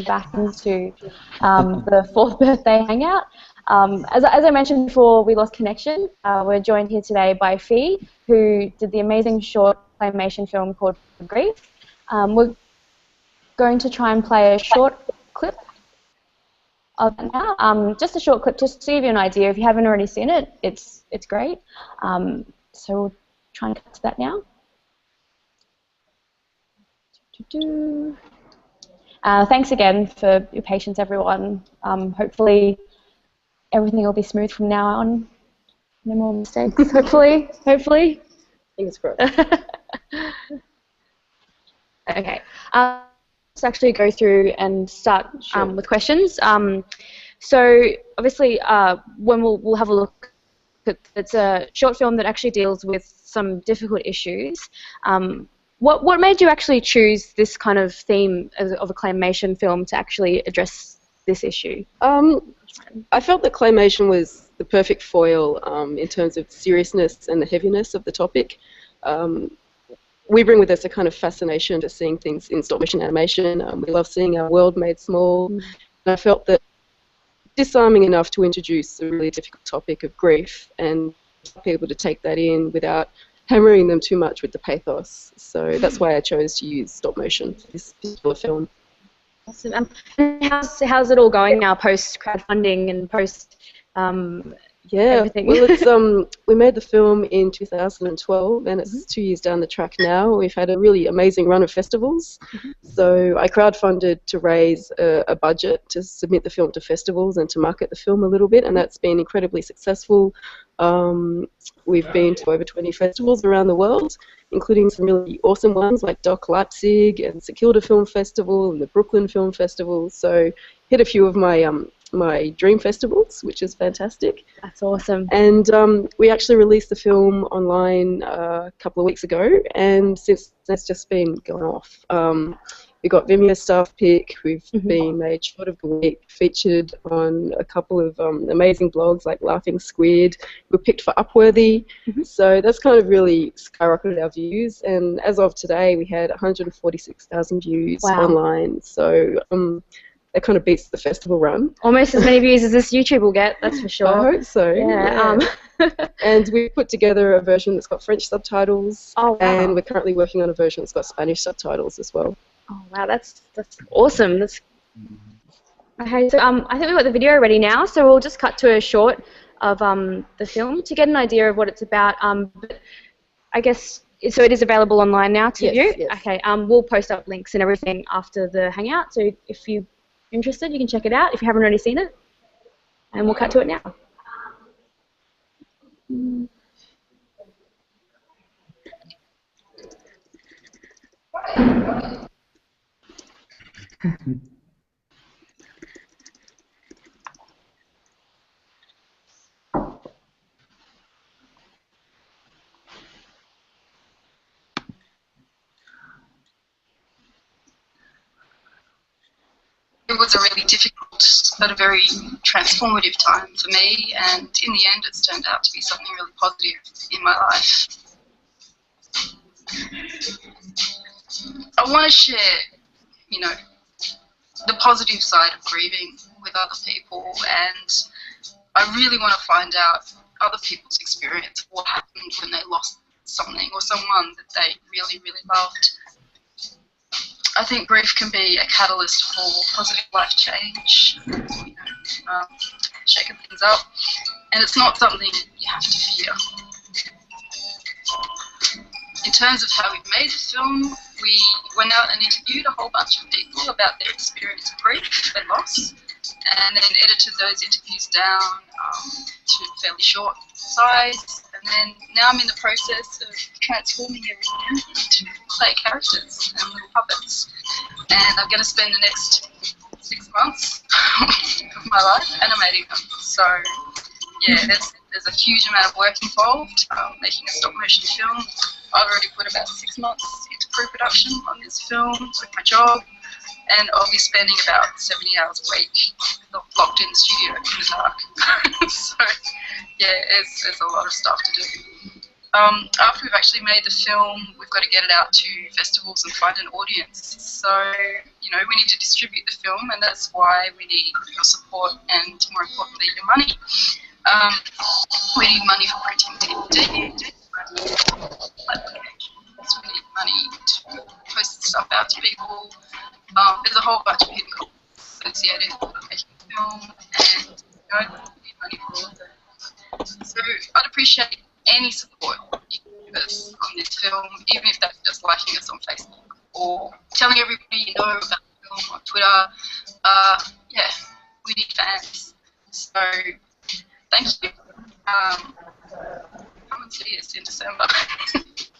back into the 4th birthday hangout. As I mentioned before, we lost connection. We're joined here today by Fee, who did the amazing short claymation film called Grief. We're going to try and play a short clip of it now. Just a short clip, just to give you an idea. If you haven't already seen it, it's great. So we'll try and cut to that now. Thanks again for your patience, everyone. Hopefully everything will be smooth from now on. No more mistakes, hopefully. Hopefully. Fingers crossed. Okay. Let's actually go through and start with questions. So obviously when we'll have a look at, it's a short film that actually deals with some difficult issues. What made you actually choose this kind of theme of a claymation film to actually address this issue? I felt that claymation was the perfect foil in terms of seriousness and the heaviness of the topic. We bring with us a kind of fascination to seeing things in stop-motion animation. We love seeing our world made small. And I felt that disarming enough to introduce a really difficult topic of grief and people to take that in without hammering them too much with the pathos. So that's why I chose to use stop motion for this particular film. Awesome. How's it all going now, post crowdfunding and post everything? Well, it's we made the film in 2012, and it's 2 years down the track now. We've had a really amazing run of festivals. So I crowdfunded to raise a budget to submit the film to festivals and to market the film a little bit, and that's been incredibly successful. We've been to over 20 festivals around the world, including some really awesome ones like Doc Leipzig and St Kilda Film Festival and the Brooklyn Film Festival. So hit a few of my my dream festivals, which is fantastic. That's awesome. And we actually released the film online a couple of weeks ago, and since that's just been going off. We got Vimeo Staff Pick, we've been made Short of the Week, featured on a couple of amazing blogs like Laughing Squid. We were picked for Upworthy, so that's kind of really skyrocketed our views, and as of today we had 146,000 views online, so that kind of beats the festival run. Almost as many views as this YouTube will get, that's for sure. I hope so. Yeah. And we put together a version that's got French subtitles, and we're currently working on a version that's got Spanish subtitles as well. Oh wow, that's awesome. That's okay. So I think we've got the video ready now, so we'll just cut to a short of the film to get an idea of what it's about. But I guess so. It is available online now to view. Yes. Okay. We'll post up links and everything after the hangout. So if you're interested, you can check it out if you haven't already seen it. And we'll cut to it now. It was a really difficult but a very transformative time for me, and in the end it's turned out to be something really positive in my life. I want to share, you know, the positive side of grieving with other people, and I really want to find out other people's experience of what happened when they lost something or someone that they really, really loved. I think grief can be a catalyst for positive life change, you know, shaking things up, and it's not something you have to fear. In terms of how we made the film, we went out and interviewed a whole bunch of people about their experience of grief and loss, and then edited those interviews down to fairly short size, and then now I'm in the process of transforming everything into clay characters and little puppets, and I'm going to spend the next 6 months of my life animating them. So yeah, there's a huge amount of work involved making a stop motion film. I've already put about 6 months into pre-production on this film with my job, and I'll be spending about 70 hours a week locked in the studio in the dark. So yeah, there's a lot of stuff to do. After we've actually made the film, we've got to get it out to festivals and find an audience. So you know, we need to distribute the film, and that's why we need your support and, more importantly, your money. We need money for printing DVD. We need money to post stuff out to people. There's a whole bunch of hidden costs associated with making a film, and we need money for all of that. So I'd appreciate any support you can give us on this film, even if that's just liking us on Facebook or telling everybody you know about the film on Twitter. Yeah, we need fans. So thank you. Come and see us in December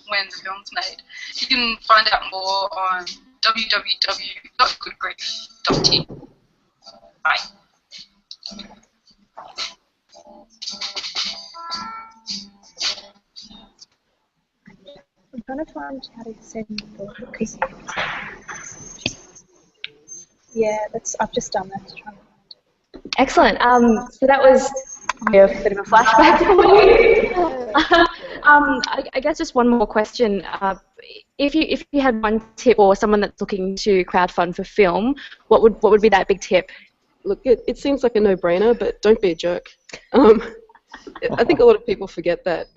when the film's made. You can find out more on www.goodgrief.tv. Bye. I'm trying to find how to send the because I've just done that to try and find. Excellent. So that was a bit of a flashback for me. I guess just one more question. If you had one tip or someone that's looking to crowdfund for film, what would be that big tip? Look, it seems like a no-brainer, but don't be a jerk. I think a lot of people forget that.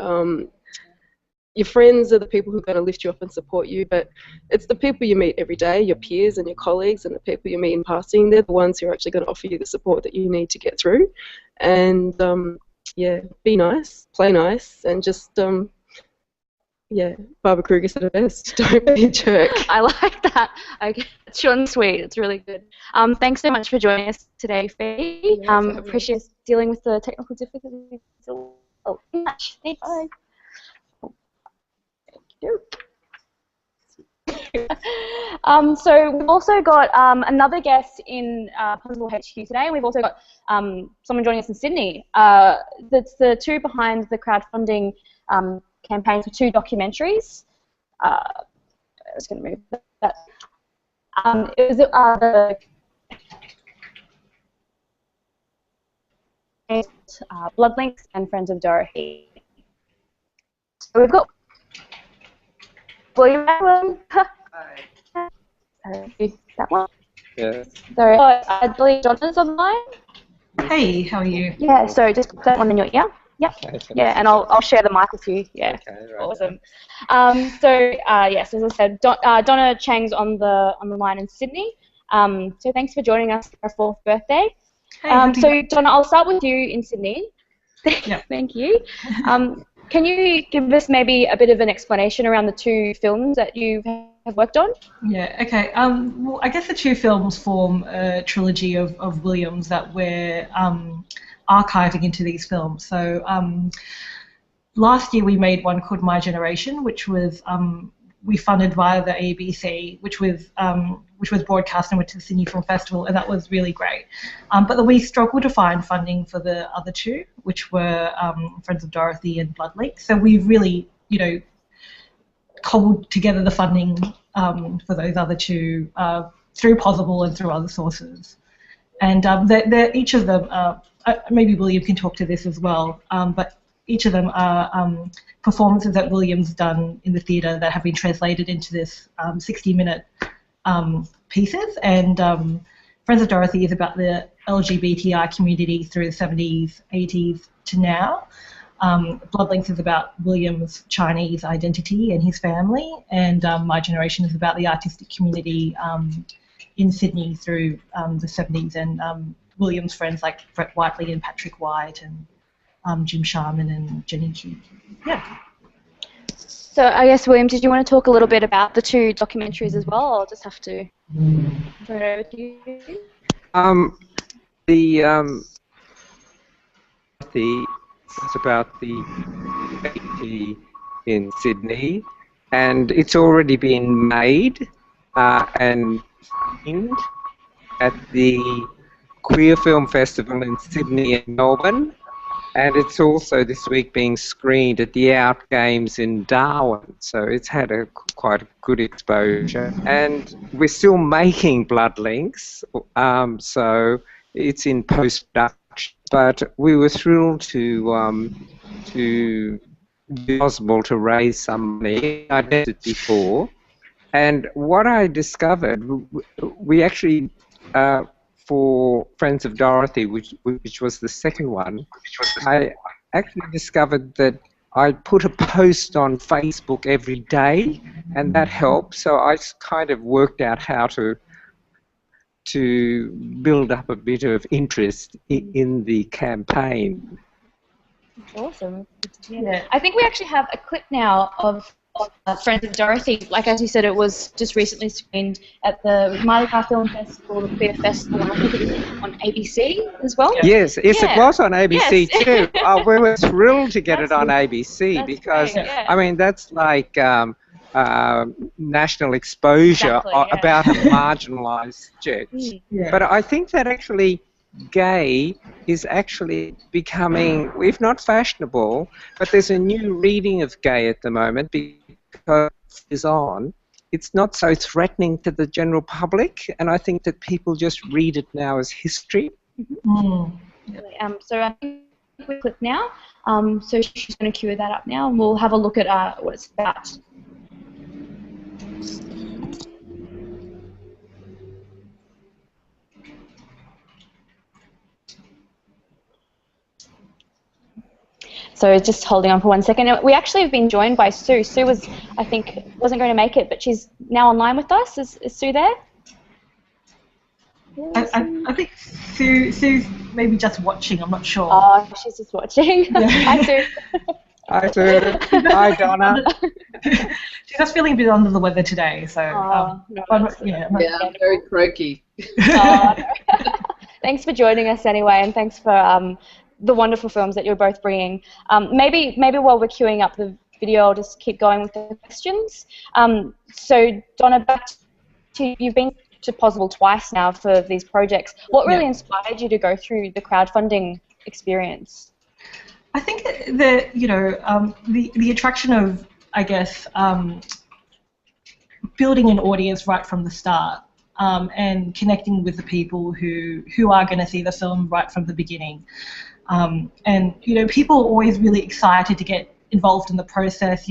Your friends are the people who are going to lift you up and support you, but it's the people you meet every day, your peers and your colleagues and the people you meet in passing, they're the ones who are actually going to offer you the support that you need to get through. And, yeah, be nice, play nice, and just, yeah, Barbara Kruger said it best, don't be a jerk. I like that. Okay, it's short and sweet. It's really good. Thanks so much for joining us today, Fee. Appreciate dealing with the technical difficulties. Oh, thanks. Bye. So we've also got another guest in Pozible HQ today, and we've also got someone joining us in Sydney. That's the two behind the crowdfunding campaign for two documentaries. I was going to move that. It was the Blood Links and Friends of Dorothy. So we've got William. Hi. That one. Yeah. So I believe Jonathan's on the line. Hey, how are you? Yeah. So just put that one in your ear. Yep. Okay, yeah, and I'll share the mic with you. Yeah. Okay. Right. Awesome. Yes, as I said, Donna Chang's on the line in Sydney. So thanks for joining us for our 4th birthday. Hey, so Donna, I'll start with you in Sydney. Yeah. Thank you. Can you give us maybe a bit of an explanation around the two films that you have worked on? Yeah, okay. Well, I guess the two films form a trilogy of Williams that we're archiving into these films. So last year we made one called My Generation, which was we funded via the ABC, which was broadcast and went to the Sydney Film Festival, and that was really great. But then we struggled to find funding for the other two, which were Friends of Dorothy and Blood Links. So we've really, cobbled together the funding for those other two through Pozible and through other sources. And they're each of them, maybe William can talk to this as well, but each of them are performances that William's done in the theatre that have been translated into this 60-minute pieces. And Friends of Dorothy is about the LGBTI community through the 70s, 80s to now. Blood Links is about William's Chinese identity and his family. And My Generation is about the artistic community in Sydney through the 70s and William's friends like Brett Whiteley and Patrick White and Jim Sharman and Jenny Q. Yeah. So I guess, William, did you want to talk a little bit about the two documentaries as well, or I'll just have to turn it over to you? It's about the community in Sydney, and it's already been made and screened at the Queer Film Festival in Sydney and Melbourne. And it's also this week being screened at the Out Games in Darwin, so it's had quite a good exposure. And we're still making Blood Links, so it's in post-production. But we were thrilled to be possible to raise some money. I'd mentioned it before, And what I discovered, we actually, for Friends of Dorothy, which was the second one, I actually discovered that I put a post on Facebook every day, and that helped. So I kind of worked out how to build up a bit of interest in the campaign. Awesome. Yeah. I think we actually have a clip now of Friends of Dorothy. Like as you said, it was just recently screened at the Mardi Gras Film Festival, the Queer Festival, and I think it was on ABC as well. Yes, it was on ABC too. Oh, we were thrilled to get it on ABC because, great, yeah. I mean, that's like national exposure about a marginalised subject. Yeah. But I think that actually gay is actually becoming, if not fashionable, but there's a new reading of gay at the moment because it's on. It's not so threatening to the general public, and I think that people just read it now as history. So I think we click now. So she's going to cue that up now, and we'll have a look at what it's about. So just holding on for 1 second. We actually have been joined by Sue. Sue was, I think, wasn't going to make it, but she's now online with us. Is Sue there? I think Sue's maybe just watching. I'm not sure. Oh, she's just watching. Yeah. Hi, Sue. Hi, Sue. Hi, Donna. She's just feeling a bit under the weather today, so I'm very croaky. No. Thanks for joining us anyway, and thanks for the wonderful films that you're both bringing. Maybe while we're queuing up the video, I'll just keep going with the questions. So Donna, back to you've been to Pozible twice now for these projects. What really inspired you to go through the crowdfunding experience? I think that the attraction of, I guess, building an audience right from the start. And connecting with the people who are going to see the film right from the beginning. And people are always really excited to get involved in the process.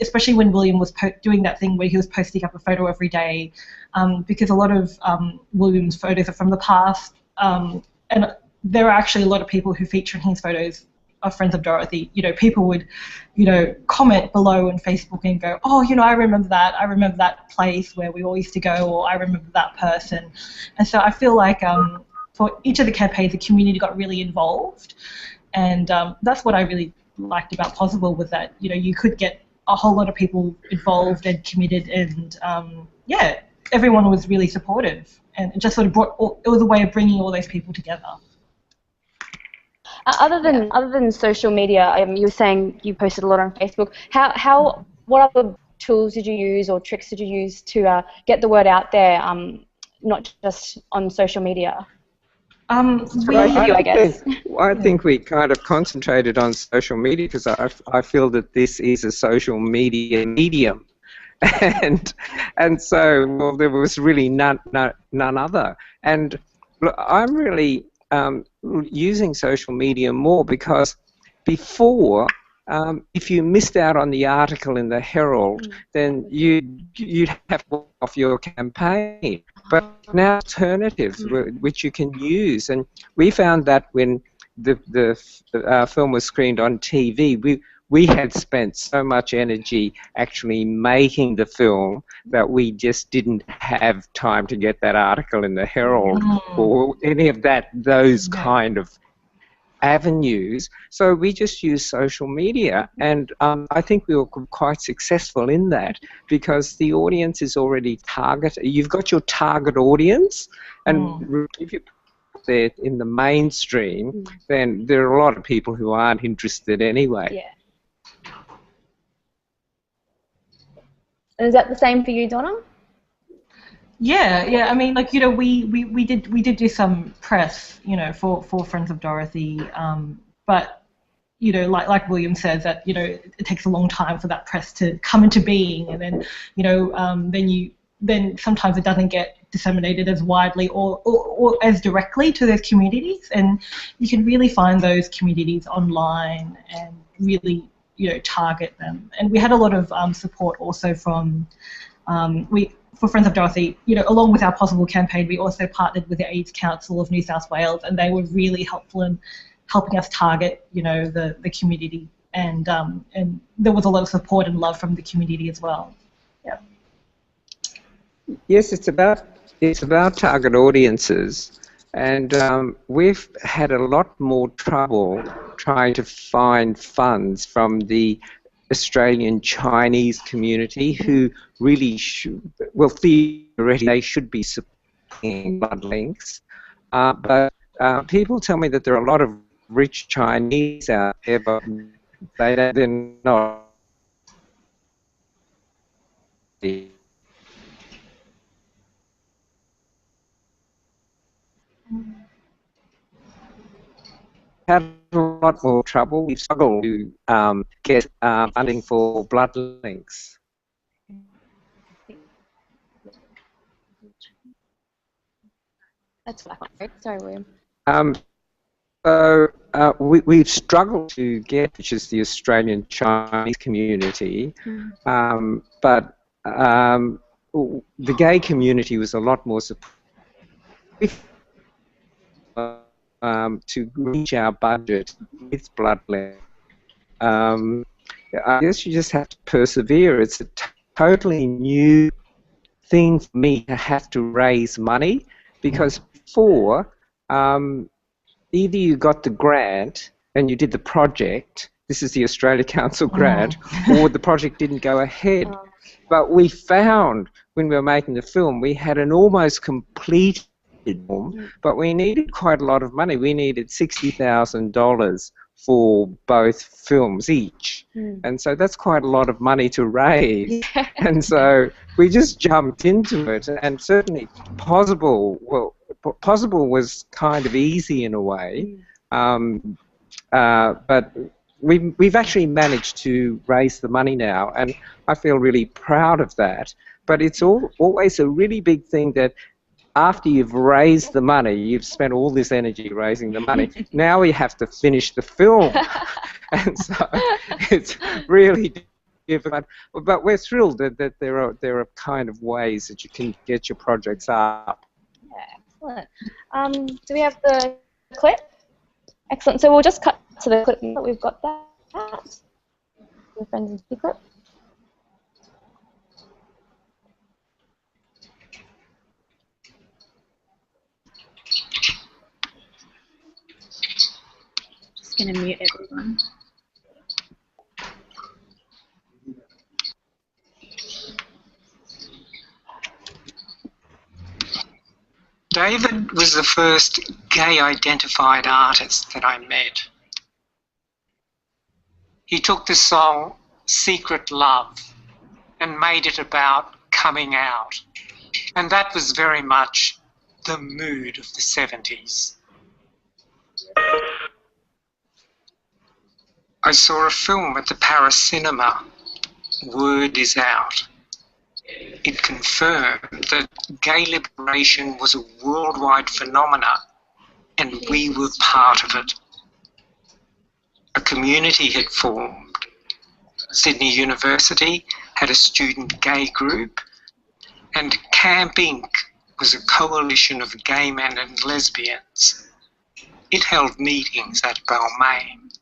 Especially when William was doing that thing where he was posting up a photo every day, because a lot of William's photos are from the past, and there are actually a lot of people who feature in his photos of Friends of Dorothy. People would, comment below on Facebook and go, oh, I remember that place where we all used to go, or I remember that person. And so I feel like for each of the campaigns, the community got really involved, and that's what I really liked about Pozible, was that you could get a whole lot of people involved and committed, and everyone was really supportive, and it just sort of it was a way of bringing all those people together. Other than social media, you were saying you posted a lot on Facebook. What other tools did you use or tricks did you use to get the word out there, not just on social media? I think we kind of concentrated on social media because I feel that this is a social media medium, and so there was really none other. And look, I'm really using social media more because before, if you missed out on the article in the Herald, then you'd have to off your campaign. But now alternatives which you can use, and we found that when the film was screened on TV, we had spent so much energy actually making the film that we just didn't have time to get that article in the Herald or any of those kind of avenues. So we just used social media, and I think we were quite successful in that because the audience is already targeted. You've got your target audience, and if you put that in the mainstream, then there are a lot of people who aren't interested anyway. Yeah. And is that the same for you, Donna? Yeah. I mean, like, we did do some press, for Friends of Dorothy, but like William says, that it takes a long time for that press to come into being, and then then sometimes it doesn't get disseminated as widely or as directly to those communities, and you can really find those communities online and really target them. And we had a lot of support also from For Friends of Dorothy, along with our Pozible campaign, we also partnered with the AIDS Council of New South Wales, and they were really helpful in helping us target, the community, and there was a lot of support and love from the community as well. Yeah. Yes, it's about target audiences, and we've had a lot more trouble trying to find funds from the Australian Chinese community, who really should, well, theoretically they should be supporting blood links, but people tell me that there are a lot of rich Chinese out there, but they're not. Had a lot more trouble. We struggled to get funding for blood links. That's fine. Sorry, William. So we've struggled to get, which is the Australian Chinese community, but the gay community was a lot more supportive to reach our budget with blood links. I guess you just have to persevere. It's a totally new thing for me to have to raise money, because before, either you got the grant and you did the project, this is the Australia Council grant, or the project didn't go ahead. But we found when we were making the film, we had an almost completed film, but we needed quite a lot of money. We needed $60,000 for both films each. And so that's quite a lot of money to raise. And so we just jumped into it, and certainly Pozible was kind of easy in a way, but we've actually managed to raise the money now, and I feel really proud of that. But it's always a really big thing that after you've raised the money, you've spent all this energy raising the money, now we have to finish the film. And so it's really difficult. But we're thrilled that there are kind of ways that you can get your projects up. Yeah, excellent. Do we have the clip? Excellent. So we'll just cut to the clip that we've got that. The Friends and Secret. Just going to mute everyone. David was the first gay-identified artist that I met. He took the song Secret Love and made it about coming out. And that was very much the mood of the 70s. I saw a film at the Paris cinema, Word Is Out. It confirmed that gay liberation was a worldwide phenomena, and we were part of it. A community had formed. Sydney University had a student gay group, and Camp Inc. was a coalition of gay men and lesbians. It held meetings at Balmain.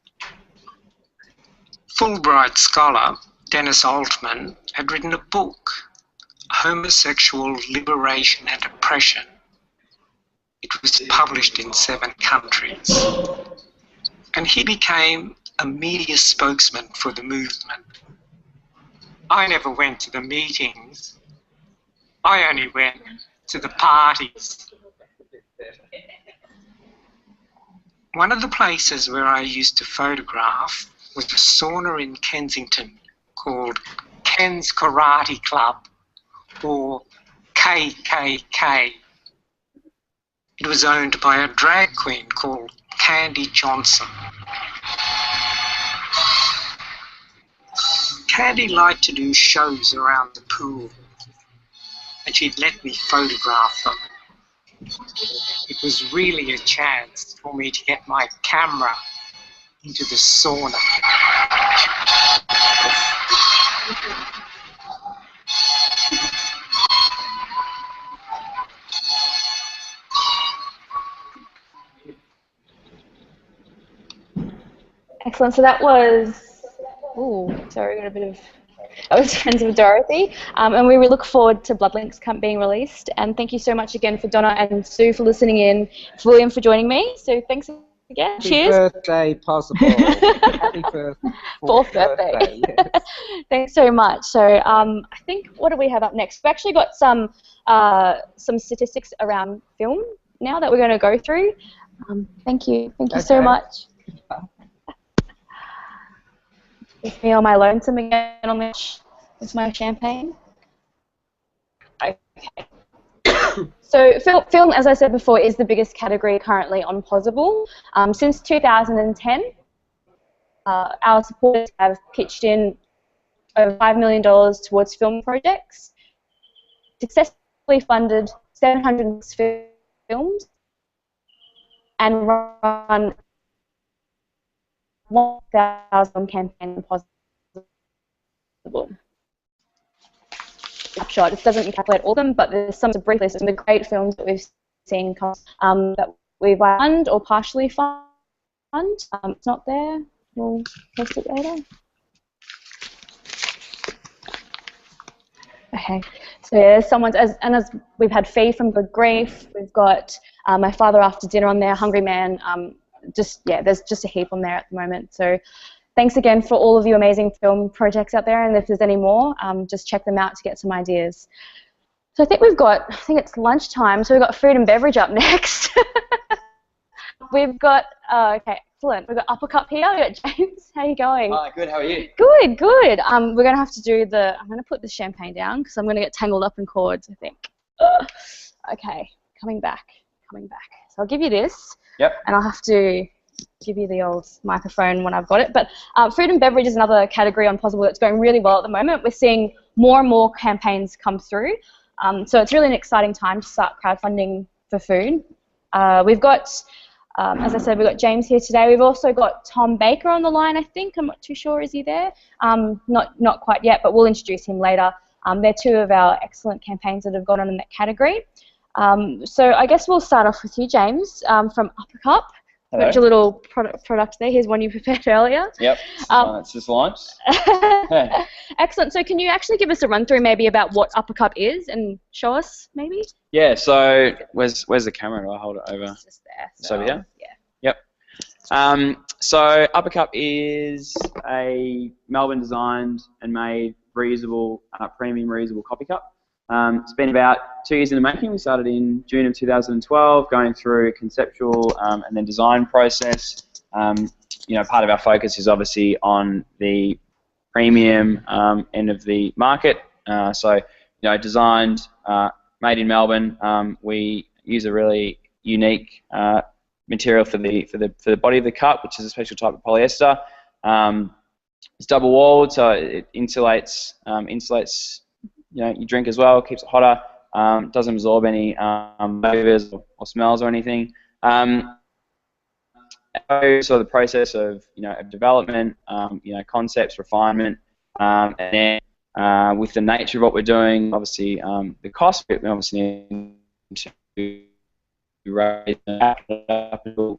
Fulbright scholar Dennis Altman had written a book, Homosexual Liberation and Oppression. It was published in 7 countries. And he became a media spokesman for the movement. I never went to the meetings. I only went to the parties. One of the places where I used to photograph was a sauna in Kensington called Ken's Karate Club, or KKK. It was owned by a drag queen called Candy Johnson. Candy liked to do shows around the pool, and she'd let me photograph them. It was really a chance for me to get my camera into the sauna. Excellent. So that was, sorry, we got a bit of, that was Friends of Dorothy. And we look forward to Bloodlinks being released. And thank you so much again for Donna and Sue for listening in, for William for joining me. So thanks again. Happy Cheers. birthday, Possible. Happy Fourth birthday. Yes. Thanks so much. So I think, what do we have up next? We've actually got some statistics around film now that we're going to go through. Thank you so much. It's me on my lonesome again on with my champagne. Okay. So film, as I said before, is the biggest category currently on Pozible. Since 2010, our supporters have pitched in over $5 million towards film projects, successfully funded 700 films, and run 1,000 campaigns on Pozible. Snapshot. It doesn't calculate all of them, but there's some brief list of the great films that we've seen that we've fund or partially fund. It's not there. We'll post it later. Okay. So yeah, as we've had Fee from Good Grief. We've got My Father After Dinner on there. Hungry Man. There's just a heap on there at the moment. So thanks again for all of you amazing film projects out there, and if there's any more, just check them out to get some ideas. So I think it's lunchtime, so we've got food and beverage up next. We've got, okay, excellent. We've got Upper Cup here. We've got James. How are you going? Hi, good. How are you? Good, good. We're going to have to do I'm going to put the champagne down because I'm going to get tangled up in cords, I think. Okay, coming back. So I'll give you this. Yep. And I'll have to give you the old microphone when I've got it. But food and beverage is another category on Pozible that's going really well at the moment. We're seeing more and more campaigns come through. So it's really an exciting time to start crowdfunding for food. We've got, as I said, we've got James here today. We've also got Tom Baker on the line, I think. I'm not too sure. Is he there? Not quite yet, but we'll introduce him later. They're two of our excellent campaigns that have gone on in that category. So I guess we'll start off with you, James, from Upper Cup. Hello. Got your little product there. Here's one you prepared earlier. Yep, it's just launched. Excellent. So can you actually give us a run-through maybe about what Upper Cup is and show us maybe? Yeah, so where's the camera? Do I hold it over? It's just there. It's over here? Yeah. Yep. So Upper Cup is a Melbourne designed and made reusable, premium reusable coffee cup. It's been about 2 years in the making. We started in June of 2012, going through a conceptual and then design process. Part of our focus is obviously on the premium end of the market. Designed, made in Melbourne. We use a really unique material for the body of the cup, which is a special type of polyester. It's double walled, so it insulates. You drink as well, keeps it hotter, doesn't absorb any flavors or smells or anything. So the process of of development, concepts, refinement, and then with the nature of what we're doing, obviously the cost, we obviously need to raise that up until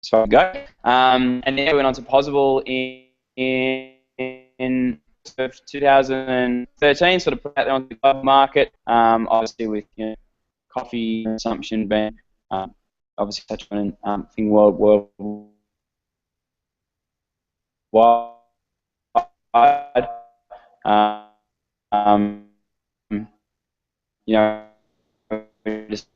as far as we go. And then we went on to Pozible in of 2013, sort of put out there on the global market, obviously with coffee consumption being obviously such an thing worldwide. Just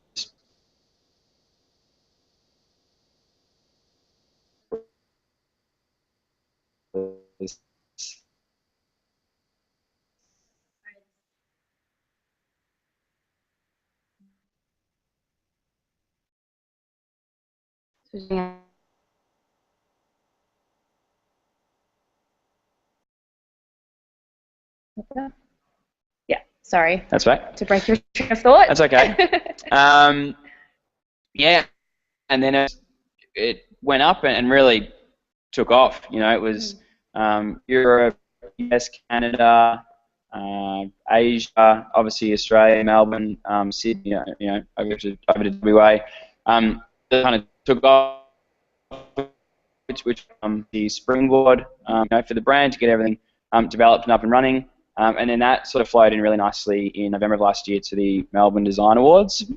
Yeah, sorry. That's right. To break your train of thought. That's okay. Yeah, and then it went up and really took off. It was Europe, US, Canada, Asia, obviously Australia, Melbourne, Sydney, over to WA. It kind of took off which the springboard for the brand to get everything developed and up and running. And then that sort of flowed in really nicely in November of last year to the Melbourne Design Awards,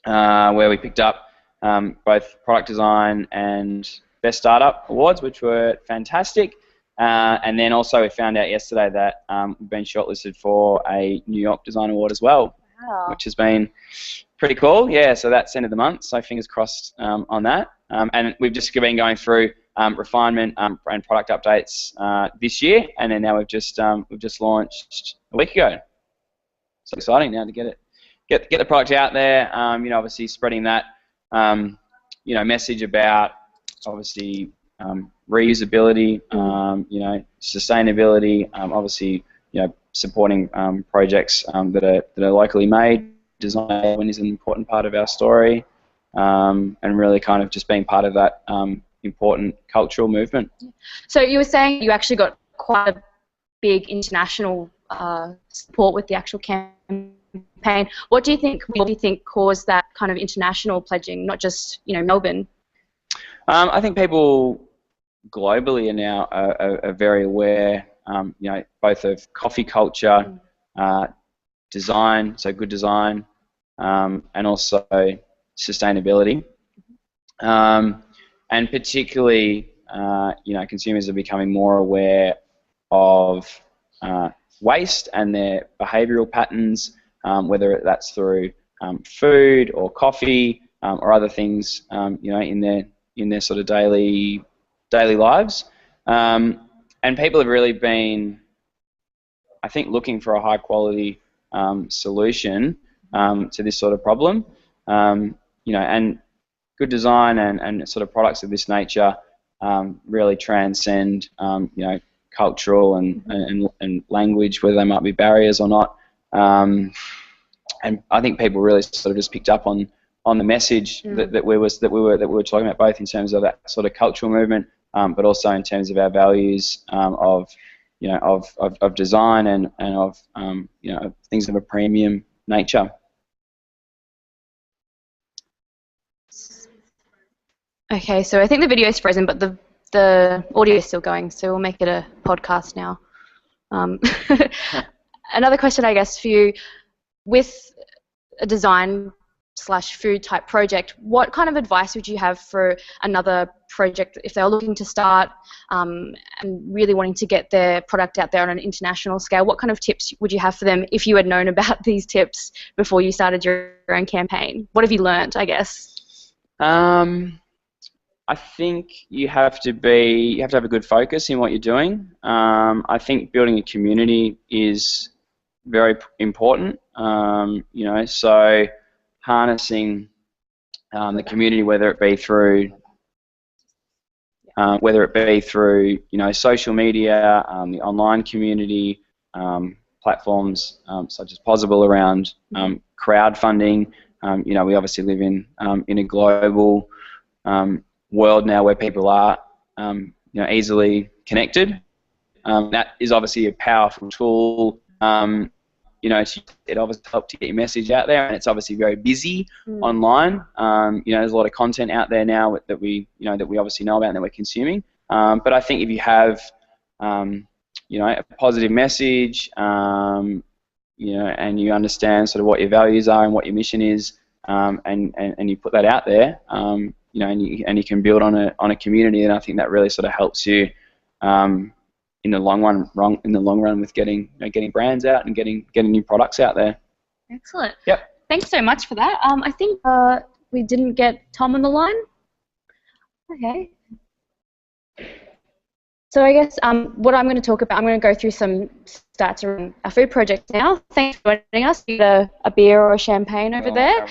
where we picked up both product design and best startup awards, which were fantastic. And then also we found out yesterday that we've been shortlisted for a New York Design Award as well, which has been pretty cool. Yeah, so that's end of the month, so fingers crossed on that. And we've just been going through refinement and product updates this year, and then now we've just launched a week ago. So exciting now to get the product out there. Obviously spreading that message about obviously reusability, sustainability. Obviously, supporting projects that are locally made. Design is an important part of our story, and really kind of just being part of that important cultural movement. So you were saying you actually got quite a big international support with the actual campaign. What do you think caused that kind of international pledging, not just Melbourne? I think people globally are now are very aware, both of coffee culture, design, so good design, and also sustainability. And particularly, consumers are becoming more aware of waste and their behavioural patterns, whether that's through food or coffee or other things, in their sort of daily lives. And people have really been, I think, looking for a high quality solution to this sort of problem. And good design and sort of products of this nature really transcend, cultural and language, whether they might be barriers or not. And I think people really sort of just picked up on the message that we were talking about, both in terms of that sort of cultural movement, but also in terms of our values of design and of things of a premium nature. Okay, so I think the video is frozen, but the audio is still going, so we'll make it a podcast now. Another question, I guess, for you, with a design/food type project, what kind of advice would you have for another project if they're looking to start and really wanting to get their product out there on an international scale? What kind of tips would you have for them if you had known about these tips before you started your own campaign? What have you learned, I guess? I think you have to have a good focus in what you're doing. I think building a community is very important. So harnessing the community, whether it be through social media, the online community, platforms such as Pozible around crowdfunding. We obviously live in a global world now where people are easily connected. That is obviously a powerful tool. It obviously helps to get your message out there, and it's obviously very busy online. There's a lot of content out there now that we obviously know about and that we're consuming. But I think if you have a positive message, and you understand sort of what your values are and what your mission is, and you put that out there, and you can build on a community, and I think that really sort of helps you in the long run with getting brands out and getting new products out there. Excellent. Yep. Thanks so much for that. I think we didn't get Tom on the line. Okay. So I guess what I'm going to talk about, I'm going to go through some stats around our food project now. Thanks for joining us. You get a beer or a champagne over there.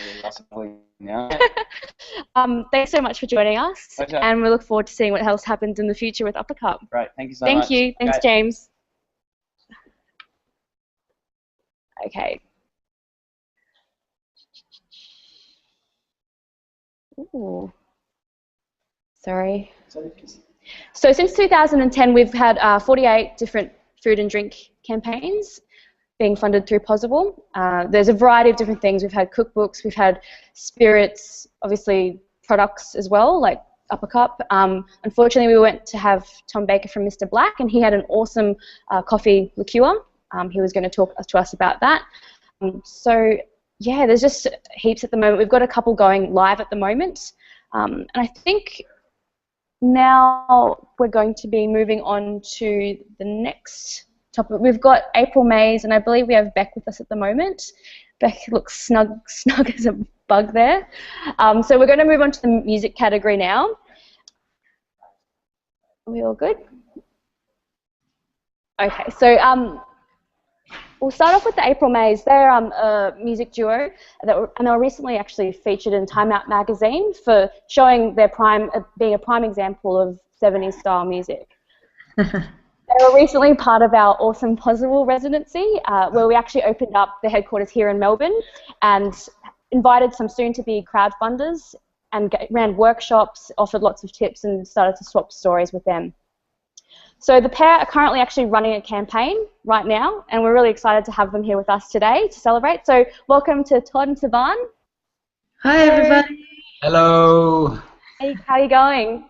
Thanks so much for joining us. Pleasure. And we look forward to seeing what else happens in the future with Uppercut. Great, thank you so much. Thank you. Thanks, James. Okay. Ooh. Sorry. So since 2010, we've had 48 different food and drink campaigns being funded through Pozible. There's a variety of different things. We've had cookbooks, we've had spirits, obviously products as well, like Upper Cup. Unfortunately, we went to have Tom Baker from Mr. Black, and he had an awesome coffee liqueur. He was going to talk to us about that. So, yeah, there's just heaps at the moment. We've got a couple going live at the moment. And I think now we're going to be moving on to the next topic. We've got April Mays, and I believe we have Beck with us at the moment. Beck looks snug as a bug there. So we're going to move on to the music category now. Are we all good? Okay, so we'll start off with the April Mays. They're a music duo, and they were recently actually featured in Time Out magazine for showing their being a prime example of 70s style music. They were recently part of our awesome Pozible residency, where we actually opened up the headquarters here in Melbourne and invited some soon-to-be crowdfunders and ran workshops, offered lots of tips, and started to swap stories with them. So the pair are currently actually running a campaign right now, and we're really excited to have them here with us today to celebrate. So welcome to Todd and Savan. Hi, everybody. Hello. Hey, how are you going?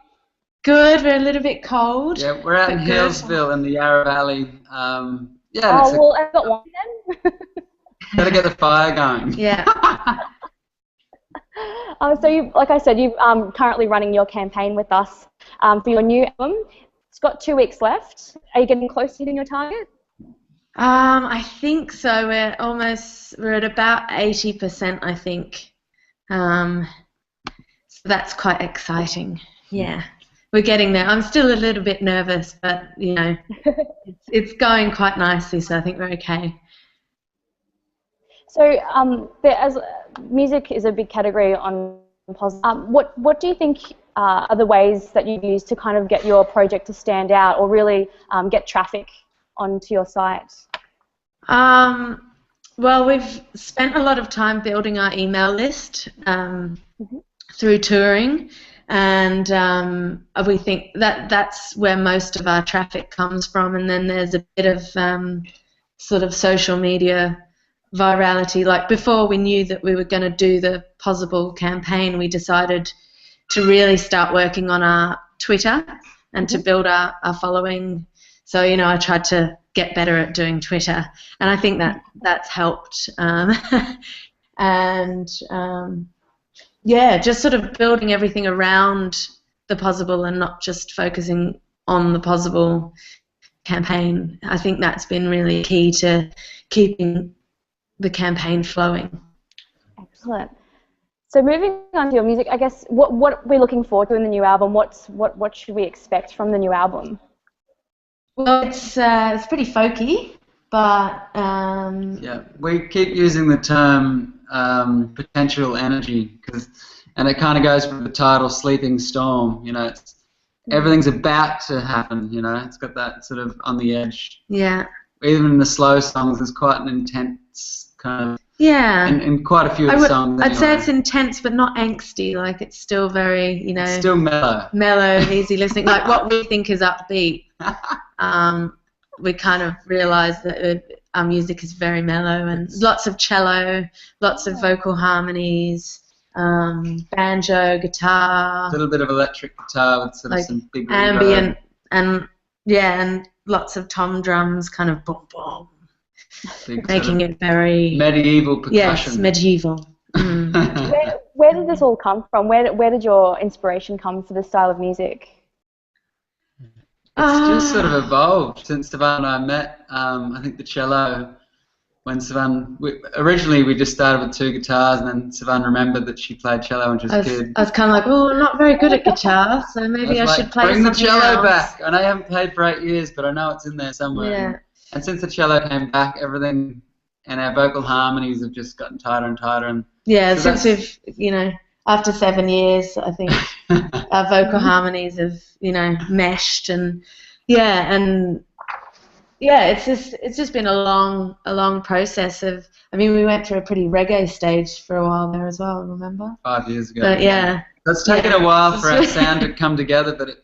Good. We're a little bit cold. Yeah, we're out in Hillsville in the Yarra Valley. Well, I've got one then. Gotta get the fire going. Yeah. So, like I said, you're currently running your campaign with us for your new album. It's got 2 weeks left. Are you getting close to hitting your target? I think so. We're at about 80%, I think. So that's quite exciting. Yeah. We're getting there. I'm still a little bit nervous, but, you know, it's going quite nicely, so I think we're okay. So, as music is a big category on Pozible, what do you think are the ways that you've used to kind of get your project to stand out or really get traffic onto your site? Well, we've spent a lot of time building our email list through touring. And we think that that's where most of our traffic comes from, and then there's a bit of sort of social media virality. Like before we knew that we were going to do the Pozible campaign, we decided to really start working on our Twitter and to build our following. So, you know, I tried to get better at doing Twitter, and I think that's helped. Yeah, just sort of building everything around the Pozible and not just focusing on the Pozible campaign. I think that's been really key to keeping the campaign flowing. Excellent. So moving on to your music, I guess what we're looking forward to in the new album. What should we expect from the new album? Well, it's pretty folky, but yeah, we keep using the term potential energy, and it kind of goes with the title Sleeping Storm. You know, everything's about to happen. You know, it's got that sort of on the edge. Yeah. Even in the slow songs, there's quite an intense kind of. Yeah. In quite a few of the songs. I'd say it's intense, but not angsty. Like it's still very, you know. It's still mellow. Mellow, easy listening. Like what we think is upbeat. We kind of realise that our music is very mellow and lots of cello, lots of vocal harmonies, banjo, guitar. A little bit of electric guitar with sort of some big ambient and lots of tom drums, kind of boom boom, making it very medieval percussion. Yes, medieval. Where did this all come from? Where did your inspiration come for this style of music? It's just sort of evolved since Savan and I met. I think the cello, when Savan, originally we just started with 2 guitars, and then Savan remembered that she played cello when she was a kid. I was kind of like, oh, I'm not very good at guitar, so maybe I should play something else. Bring the cello back. I know you haven't played for 8 years, but I know it's in there somewhere. Yeah. And since the cello came back, everything and our vocal harmonies have just gotten tighter and tighter. And yeah, so since we've, you know, after 7 years, I think our vocal harmonies have, you know, meshed, and it's just been a long process of. I mean, we went through a pretty reggae stage for a while there as well. Remember? 5 years ago. But yeah, so it's taken a while for our sound to come together, but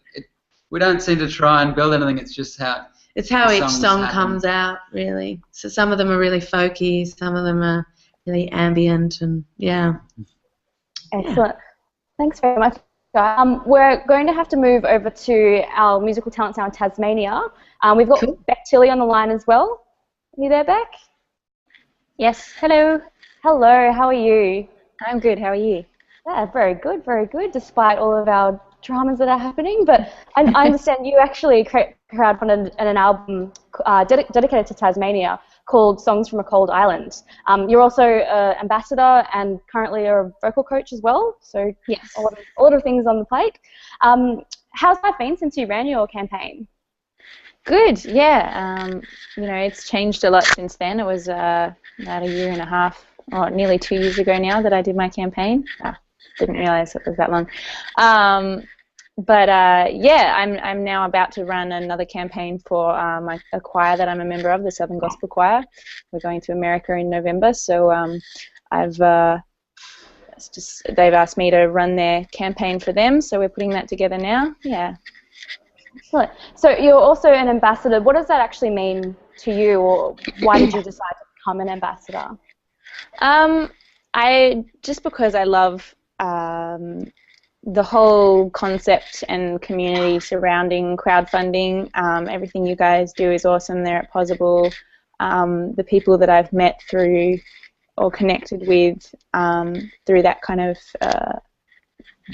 we don't seem to try and build anything. It's just how. It's how each song comes out, really. So some of them are really folky, some of them are really ambient, and yeah. Excellent. Thanks very much. We're going to have to move over to our musical talents now in Tasmania. We've got Cool. Beck Tilley on the line as well. Are you there, Beck? Yes, hello. Hello, how are you? I'm good, how are you? Yeah, very good, despite all of our dramas that are happening. But I understand you actually crowdfunded an album dedicated to Tasmania called Songs from a Cold Island. You're also an ambassador and currently a vocal coach as well, so Yes. a lot of things on the plate. How's life been since you ran your campaign? Good, yeah. It's changed a lot since then. It was about a year and a half, or nearly 2 years ago now that I did my campaign. Didn't realise it was that long. Yeah, I'm now about to run another campaign for a choir that I'm a member of, the Southern Gospel Choir. We're going to America in November, so they've asked me to run their campaign for them, so we're putting that together now. Yeah. Excellent. So you're also an ambassador. What does that actually mean to you, or why did you decide to become an ambassador? Because I love the whole concept and community surrounding crowdfunding. Everything you guys do is awesome there at Pozible. The people that I've met through or connected with through that kind of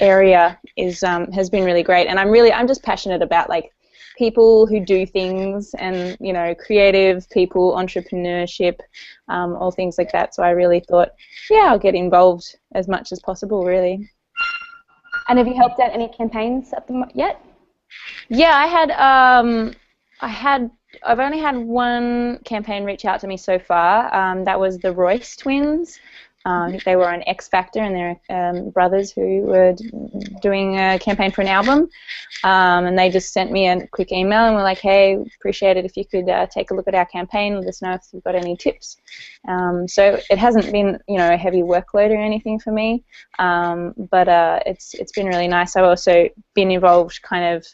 area has been really great, and I'm just passionate about like people who do things, and creative people, entrepreneurship, all things like that. So I really thought, yeah, I'll get involved as much as possible, really. And have you helped out any campaigns yet? Yeah, I've only had one campaign reach out to me so far. That was the Royce twins. They were on X Factor, and they're brothers who were doing a campaign for an album. And they just sent me a quick email and were like, hey, appreciate it if you could take a look at our campaign, let us know if you've got any tips. So it hasn't been, a heavy workload or anything for me, but it's been really nice. I've also been involved kind of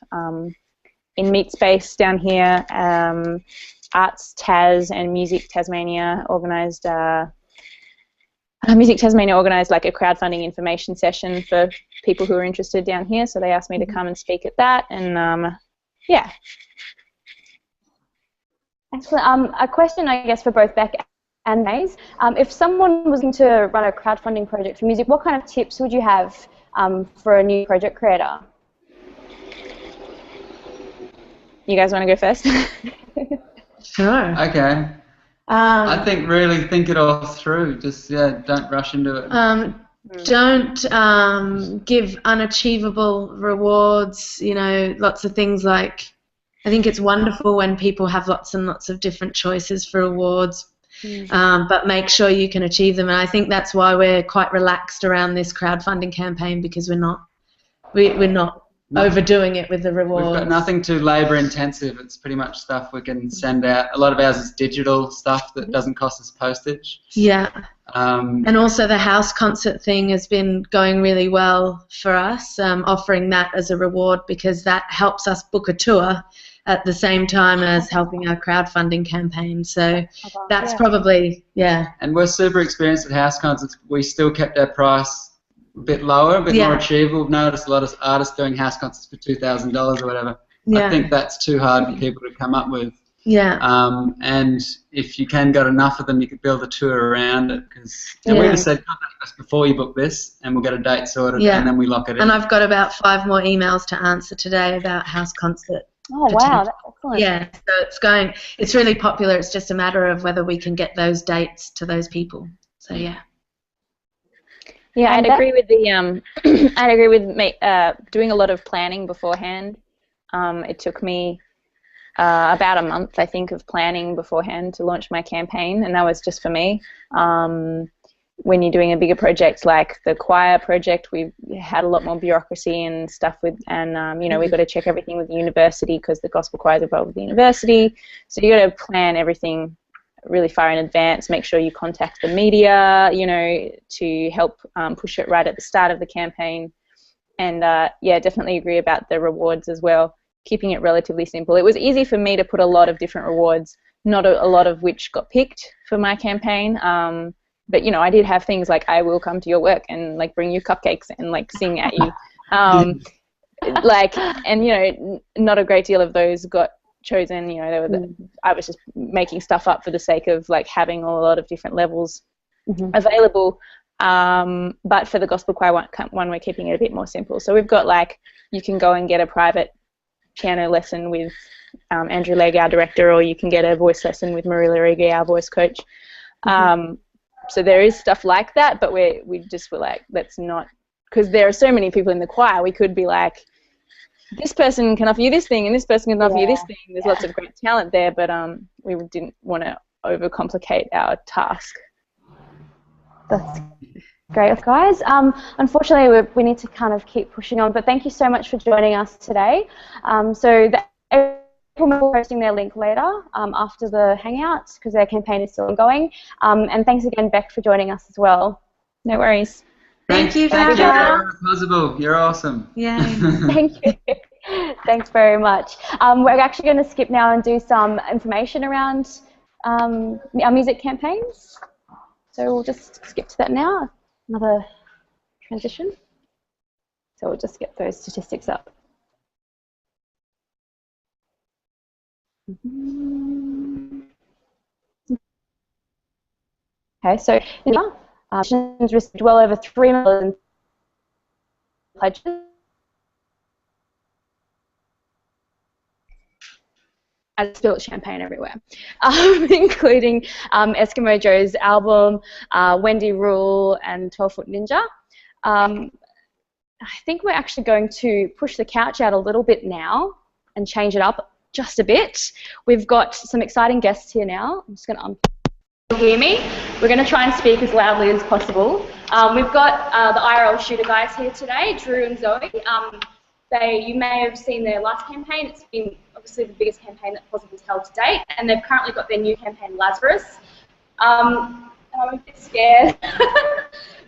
in Meet Space down here. Arts Tas and Music Tasmania organised like a crowdfunding information session for people who are interested down here, so they asked me to come and speak at that, and yeah. Excellent. A question, I guess, for both Beck and Maze. If someone was going to run a crowdfunding project for music, what kind of tips would you have for a new project creator? You guys want to go first? Sure. Okay. I think really think it all through. Just don't rush into it. Don't give unachievable rewards. Lots of things like. I think it's wonderful when people have lots and lots of different choices for awards, but make sure you can achieve them. And I think that's why we're quite relaxed around this crowdfunding campaign, because we're not overdoing it with the rewards. We've got nothing too labour intensive. It's pretty much stuff we can send out. A lot of ours is digital stuff that doesn't cost us postage. Yeah. And also the house concert thing has been going really well for us, offering that as a reward, because that helps us book a tour at the same time as helping our crowdfunding campaign. So that's probably, And we're super experienced at house concerts. We still kept our price a bit lower, a bit more achievable. We've noticed a lot of artists doing house concerts for $2,000 or whatever. I think that's too hard for people to come up with. And if you got enough of them, you could build a tour around it. And we just said, contact us before you book this, and we'll get a date sorted, and then we lock it in. And I've got about 5 more emails to answer today about house concert. Oh, wow, that's excellent. Yeah, so it's really popular. It's just a matter of whether we can get those dates to those people. So, yeah. Yeah, I'd agree with doing a lot of planning beforehand. It took me about a month, I think, of planning beforehand to launch my campaign, and that was just for me. When you're doing a bigger project like the choir project, we had a lot more bureaucracy and stuff with, and we've got to check everything with the university because the gospel choir is involved with the university. So you got to plan everything really far in advance. Make sure you contact the media, to help push it right at the start of the campaign. And definitely agree about the rewards as well. Keeping it relatively simple. It was easy for me to put a lot of different rewards, not a lot of which got picked for my campaign. But I did have things like I will come to your work and like bring you cupcakes and like sing at you. And not a great deal of those got chosen. I was just making stuff up for the sake of having a lot of different levels available. But for the gospel choir one, we're keeping it a bit more simple. So we've got you can go and get a private piano lesson with Andrew Legg, our director, or you can get a voice lesson with Marilla Rigi, our voice coach. So there is stuff like that, but we just were let's not, because there are so many people in the choir. We could be this person can offer you this thing, and this person can offer you this thing. There's lots of great talent there, but we didn't want to overcomplicate our task. That's great, guys. Unfortunately, we need to kind of keep pushing on, but thank you so much for joining us today. So April will be posting their link later after the Hangout, because their campaign is still ongoing. And thanks again, Beck, for joining us as well. No worries. Thank you for having us. Pozible, you're awesome. Yeah. Thank you. Thanks very much. We're actually going to skip now and do some information around our music campaigns. So we'll just skip to that now. Another transition. So we'll just get those statistics up. Okay, so received well over 3 million pledges. I spilled champagne everywhere, including Eskimo Joe's album, Wendy Rule, and 12-Foot Ninja. I think we're actually going to push the couch out a little bit now and change it up just a bit. We've got some exciting guests here now. I'm just going to hear me. We're going to try and speak as loudly as possible. We've got the IRL shooter guys here today, Drew and Zoe. You may have seen their last campaign. It's been obviously the biggest campaign that Pozible's held to date, and they've currently got their new campaign, Lazarus. And I'm a bit scared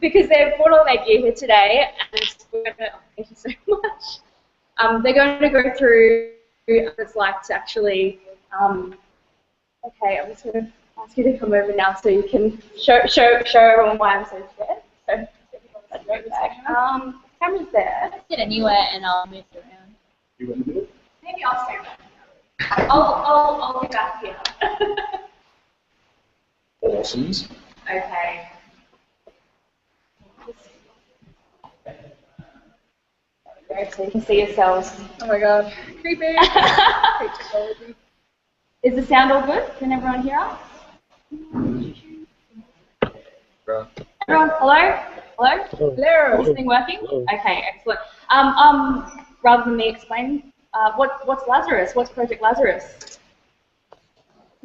because they've brought all their gear here today, and thank you so much. They're going to go through what it's like to actually. Okay, I'm just going to ask you to come over now so you can show everyone why I'm so scared. So, camera's there. Let's get anywhere and I'll move it around. You want to do it? Maybe I'll stay back. I'll be back here. Awesomes. Okay. So you can see yourselves. Oh my god. Creepy. Is the sound all good? Can everyone hear us? Everyone, hello? Hello? Hello. Is this thing working? Hello. Okay, excellent. Rather than me explain, what's Lazarus? What's Project Lazarus?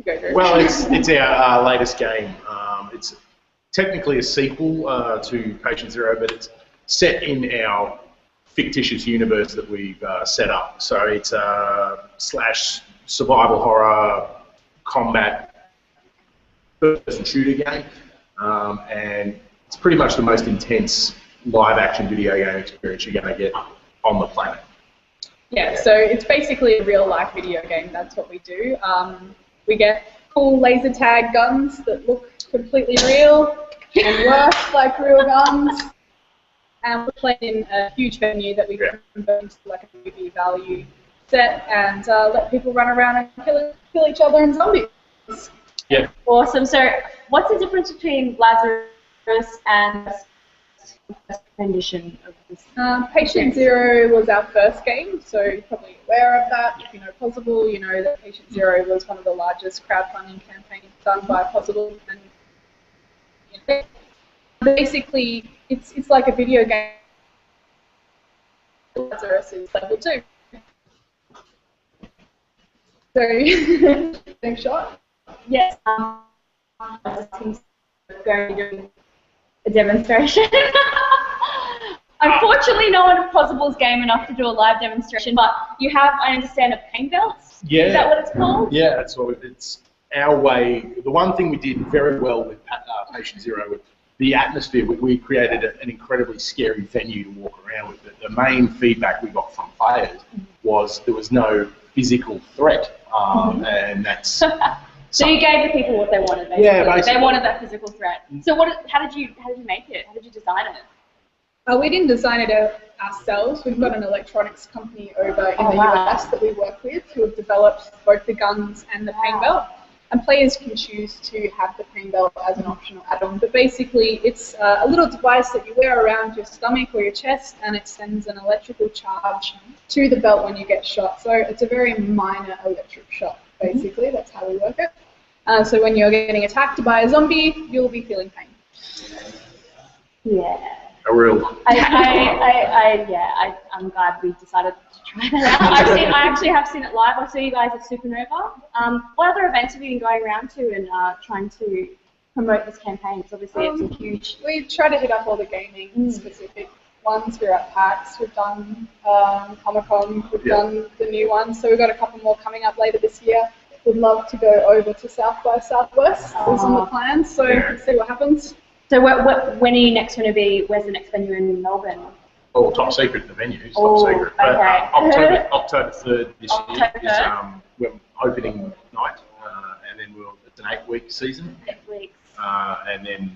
Well, it's our latest game. It's technically a sequel to Patient Zero, but it's set in our fictitious universe that we've set up. So it's a / survival horror combat first-person shooter game, and it's pretty much the most intense live-action video game experience you're going to get on the planet. Yeah, so it's basically a real-life video game. That's what we do. We get cool laser tag guns that look completely real and work like real guns. And we're playing in a huge venue that we convert into like a movie value set and let people run around and kill each other and zombies. Yeah. Awesome. So what's the difference between Lazarus and the condition of this? Patient Zero was our first game, so you're probably aware of that. If you know Pozible, you know that Patient Zero was one of the largest crowdfunding campaigns done by Pozible. And basically, it's like a video game. Lazarus is level 2. So, next shot. Yes. Going doing a demonstration. Unfortunately, no one at Pozible's game enough to do a live demonstration, but you have, I understand, a pain belt. Yeah. Is that what it's called? Yeah, it's our way. The one thing we did very well with Patient Zero, with the atmosphere, we created an incredibly scary venue to walk around with. The main feedback we got from players was there was no physical threat, and that's. So you gave the people what they wanted, basically. Yeah, basically. They wanted that physical threat. So how did you make it? How did you design it? We didn't design it ourselves. We've got an electronics company over in the US that we work with who have developed both the guns and the pain belt. And players can choose to have the pain belt as an optional add-on. But basically, it's a little device that you wear around your stomach or your chest, and it sends an electrical charge to the belt when you get shot. So it's a very minor electric shock, basically. That's how we work it. So when you're getting attacked by a zombie, you'll be feeling pain. Yeah. A real. I'm glad we decided to try that out. I actually have seen it live. I saw you guys at Supernova. What other events have you been going around to and trying to promote this campaign? Because obviously it's a huge. We try to hit up all the gaming specific ones. We're at PAX. We've done Comic-Con. We've done the new ones. So we've got a couple more coming up later this year. We'd love to go over to South by Southwest. It's on the plans. So let's see what happens. So when are you next going to be? Where's the next venue in Melbourne? Oh, top secret, the venue is top secret. But Okay. October 3rd this year is we're opening night, and then it's an 8-week season. 8 weeks. And then,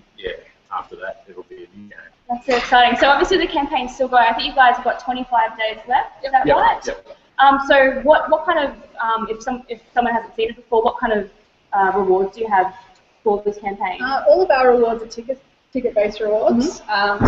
after that, it'll be a new game. That's so exciting. So obviously the campaign's still going. I think you guys have got 25 days left. Is that right? Yep. So what kind of, if someone hasn't seen it before, what kind of rewards do you have for this campaign? All of our rewards are ticket-based rewards.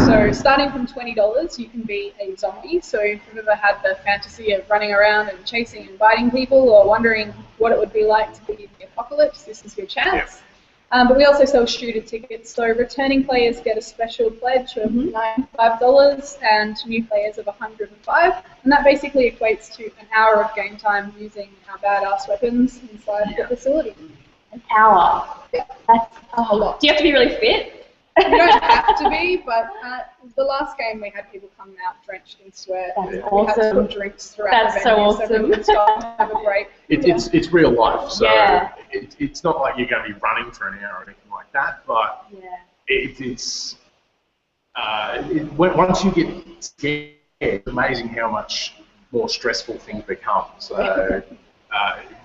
So starting from $20, you can be a zombie. So if you've ever had the fantasy of running around and chasing and biting people, or wondering what it would be like to be in the apocalypse, this is your chance. But we also sell shooter tickets. So returning players get a special pledge of $95 and new players of $105. And that basically equates to an hour of game time using our badass weapons inside the facility. An hour? Yeah. That's a lot. Do you have to be really fit? You don't have to be, but the last game we had people come out drenched in sweat. That's We awesome. had some drinks throughout the venue, so so people could stop and have a break. It's real life, so it's not like you're going to be running for an hour or anything like that, but once you get scared, it's amazing how much more stressful things become. So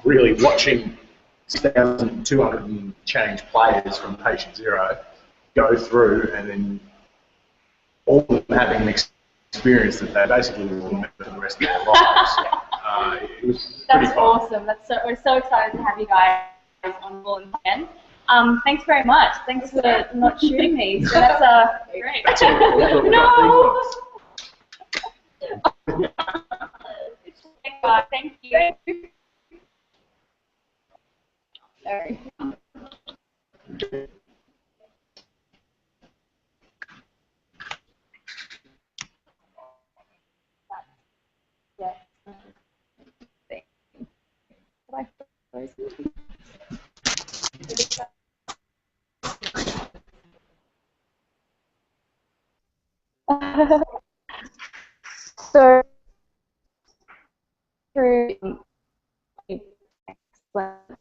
really watching 6,200 and change players from patient zero go through, and then all of them having an experience that they basically will remember for the rest of their lives. It was pretty fun. Awesome. We're so excited to have you guys on board again. Thanks very much. Thanks for not shooting me. So that's great. That's all. No. Thank you. Sorry. So through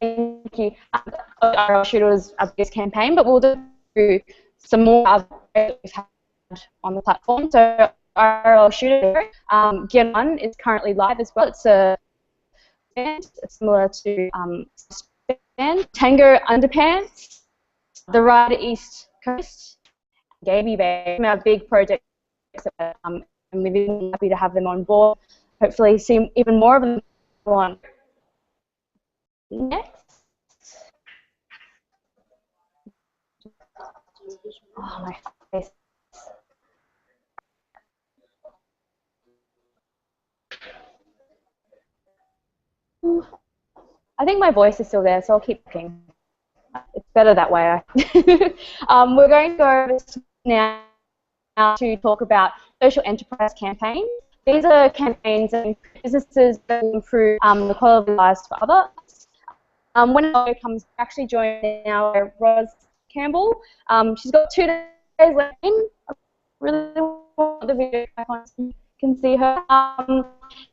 thank you. Our shooter was our biggest campaign, but we'll do some more other that we've had on the platform. So our shooter, Gear 1 is currently live as well. It's a band similar to Tango Underpants, the Rider East Coast, Gaby Bay, our big projects, and we're really happy to have them on board. Hopefully see even more of them on. Next. Oh, my face. I think my voice is still there, so I'll keep talking. It's better that way. We're going to go over now to talk about social enterprise campaigns. These are campaigns and businesses that improve the quality of lives for others. When it comes, actually joining now, Roz Campbell. She's got 2 days left in. I really want the video icon so you can see her.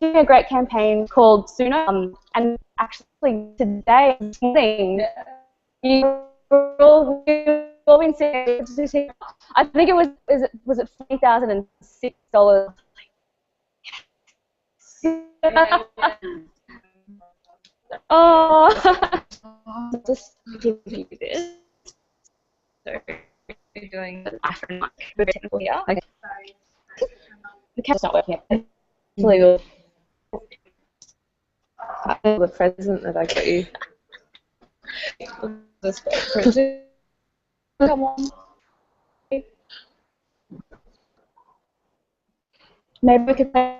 Doing a great campaign called Sooner, and actually today, this morning, you've all been seeing, I think it was it $40,006. Oh, just give you this. So we're doing the iPhone very technical here. Okay. the camera's not working. Hopefully, the present that I got you. Come on. Maybe we could play.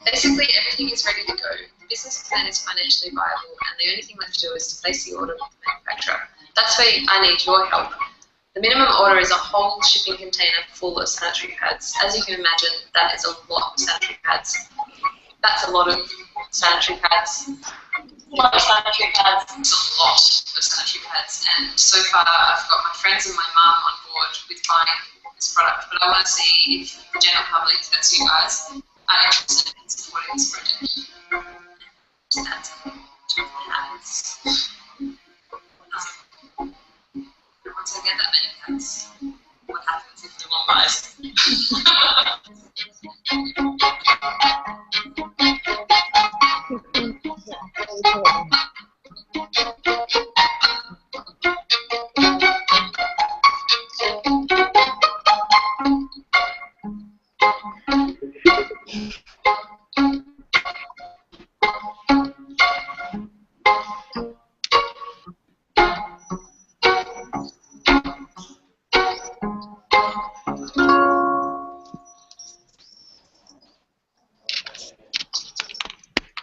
Basically, everything is ready to go. The business plan is financially viable, and the only thing left to do is to place the order with the manufacturer. That's where I need your help. The minimum order is a whole shipping container full of sanitary pads. As you can imagine, that is a lot of sanitary pads. That's a lot of sanitary pads. A lot of sanitary pads. It's a lot of sanitary pads. And so far, I've got my friends and my mum on board with buying this product. But I want to see if the general public, that's you guys, are interested in supporting this project. That's pads. Once I get that many pads, what happens if no one buys?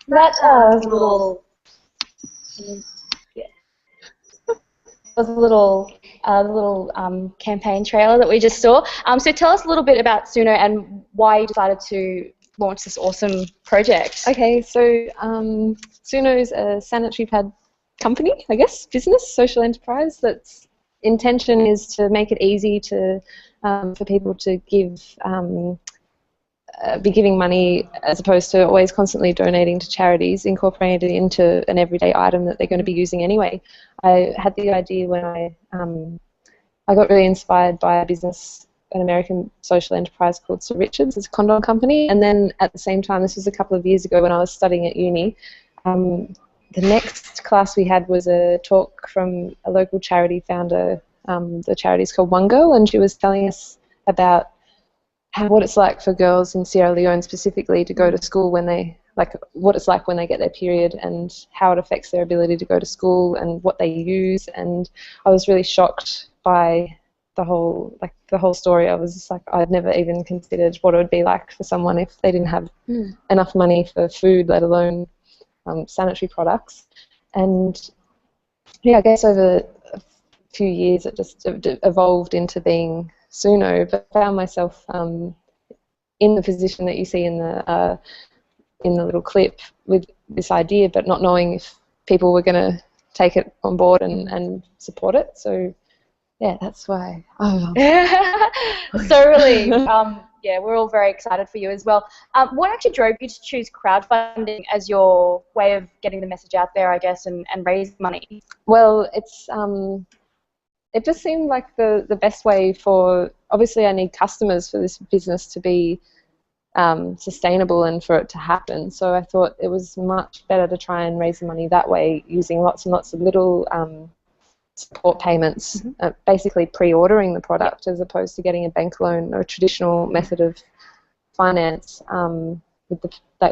That little, yeah, was a little campaign trailer that we just saw. So tell us a little bit about Suno and why you decided to launch this awesome project. Okay, so Suno's a sanitary pad company, I guess, business, social enterprise that's intention is to make it easy to for people to give be giving money as opposed to always constantly donating to charities, incorporated into an everyday item that they're going to be using anyway. I had the idea when I got really inspired by a business, an American social enterprise called Sir Richard's. It's a condom company, and then at the same time, this was a couple of years ago when I was studying at uni, the next class we had was a talk from a local charity founder. The charity is called One Girl, and she was telling us about what it's like for girls in Sierra Leone specifically to go to school when they, what it's like when they get their period and how it affects their ability to go to school and what they use. And I was really shocked by the whole story. I was just like, I'd never even considered what it would be like for someone if they didn't have enough money for food, let alone sanitary products. And yeah, I guess over a few years it just evolved into being Suno, but I found myself in the position that you see in the little clip with this idea, but not knowing if people were going to take it on board and support it. So yeah, that's why. Oh. So relieved. Yeah, we're all very excited for you as well. What actually drove you to choose crowdfunding as your way of getting the message out there, I guess, and raise money? Well, it just seemed like the best way for, obviously I need customers for this business to be sustainable and for it to happen. So I thought it was much better to try and raise the money that way, using lots and lots of little support payments, basically pre-ordering the product as opposed to getting a bank loan or a traditional method of finance, with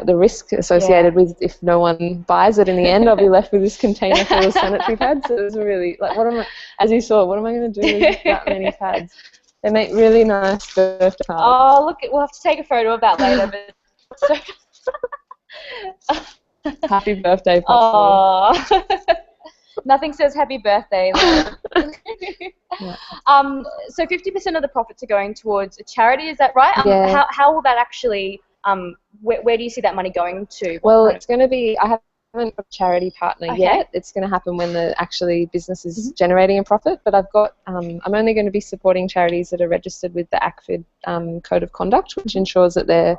the risk associated with if no one buys it in the end, I'll be left with this container full of sanitary pads. So it was really like, as you saw, what am I going to do with that many pads? They make really nice birthday cards. Oh, look, we'll have to take a photo of that later. Happy birthday, Possible. Oh. Nothing says happy birthday. Yeah. So 50% of the profits are going towards a charity, is that right? Yeah. How will that actually, where do you see that money going to? Well, it's going to be, I haven't got a charity partner Okay. yet. It's going to happen when the actually business is generating a profit, but I've got, I'm only going to be supporting charities that are registered with the ACFID Code of Conduct, which ensures that they're,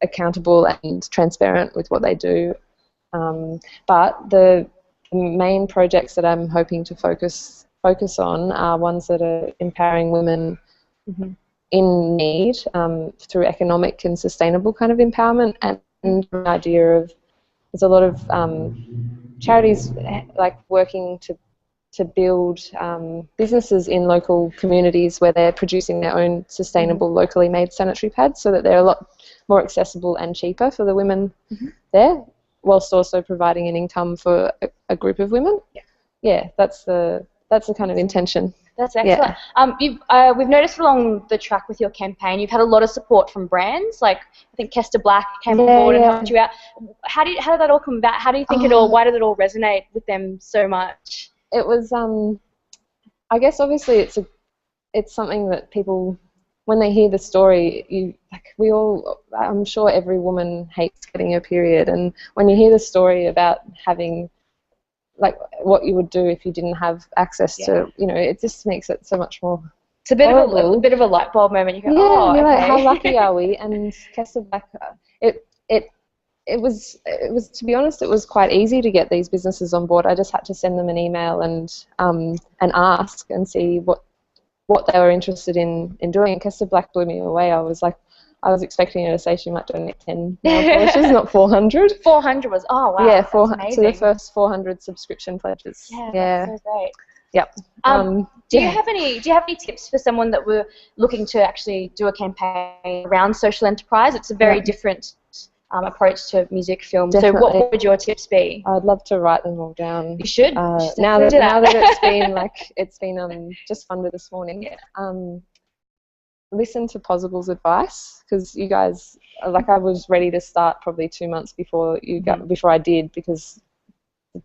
accountable and transparent with what they do. But the main projects that I'm hoping to focus on are ones that are empowering women in need through economic and sustainable kind of empowerment, and the idea of there's a lot of charities like working to build businesses in local communities where they're producing their own sustainable, locally made sanitary pads, so that they're a lot more accessible and cheaper for the women there, whilst also providing an income for a group of women. Yeah, that's the kind of intention. That's excellent. Yeah. We've noticed along the track with your campaign, you've had a lot of support from brands. Like I think Kester Black came on board and helped you out. How did that all come about? How do you think why did it all resonate with them so much? It was, I guess obviously it's something that people, when they hear the story, I'm sure every woman hates getting her period, and when you hear the story about having, like, what you would do if you didn't have access to, it just makes it so much more. It's a bit of a light bulb moment. You go, you're like, how lucky are we? And Kester Black, it was to be honest, it was quite easy to get these businesses on board. I just had to send them an email and ask and see what they were interested in doing. And Kester Black blew me away. I was expecting her to say she might donate 10 nail polishes, not 400. 400 was, oh wow. Yeah, amazing. So the first 400 subscription pledges. Yeah, that's so great. Yep. Do you have any tips for someone that were looking to actually do a campaign around social enterprise? It's a very different approach to music film. Definitely. So what would your tips be? I'd love to write them all down. You should. Now that it's been just funded this morning. Listen to Posible's advice, because you guys, I was ready to start probably 2 months before before I did, because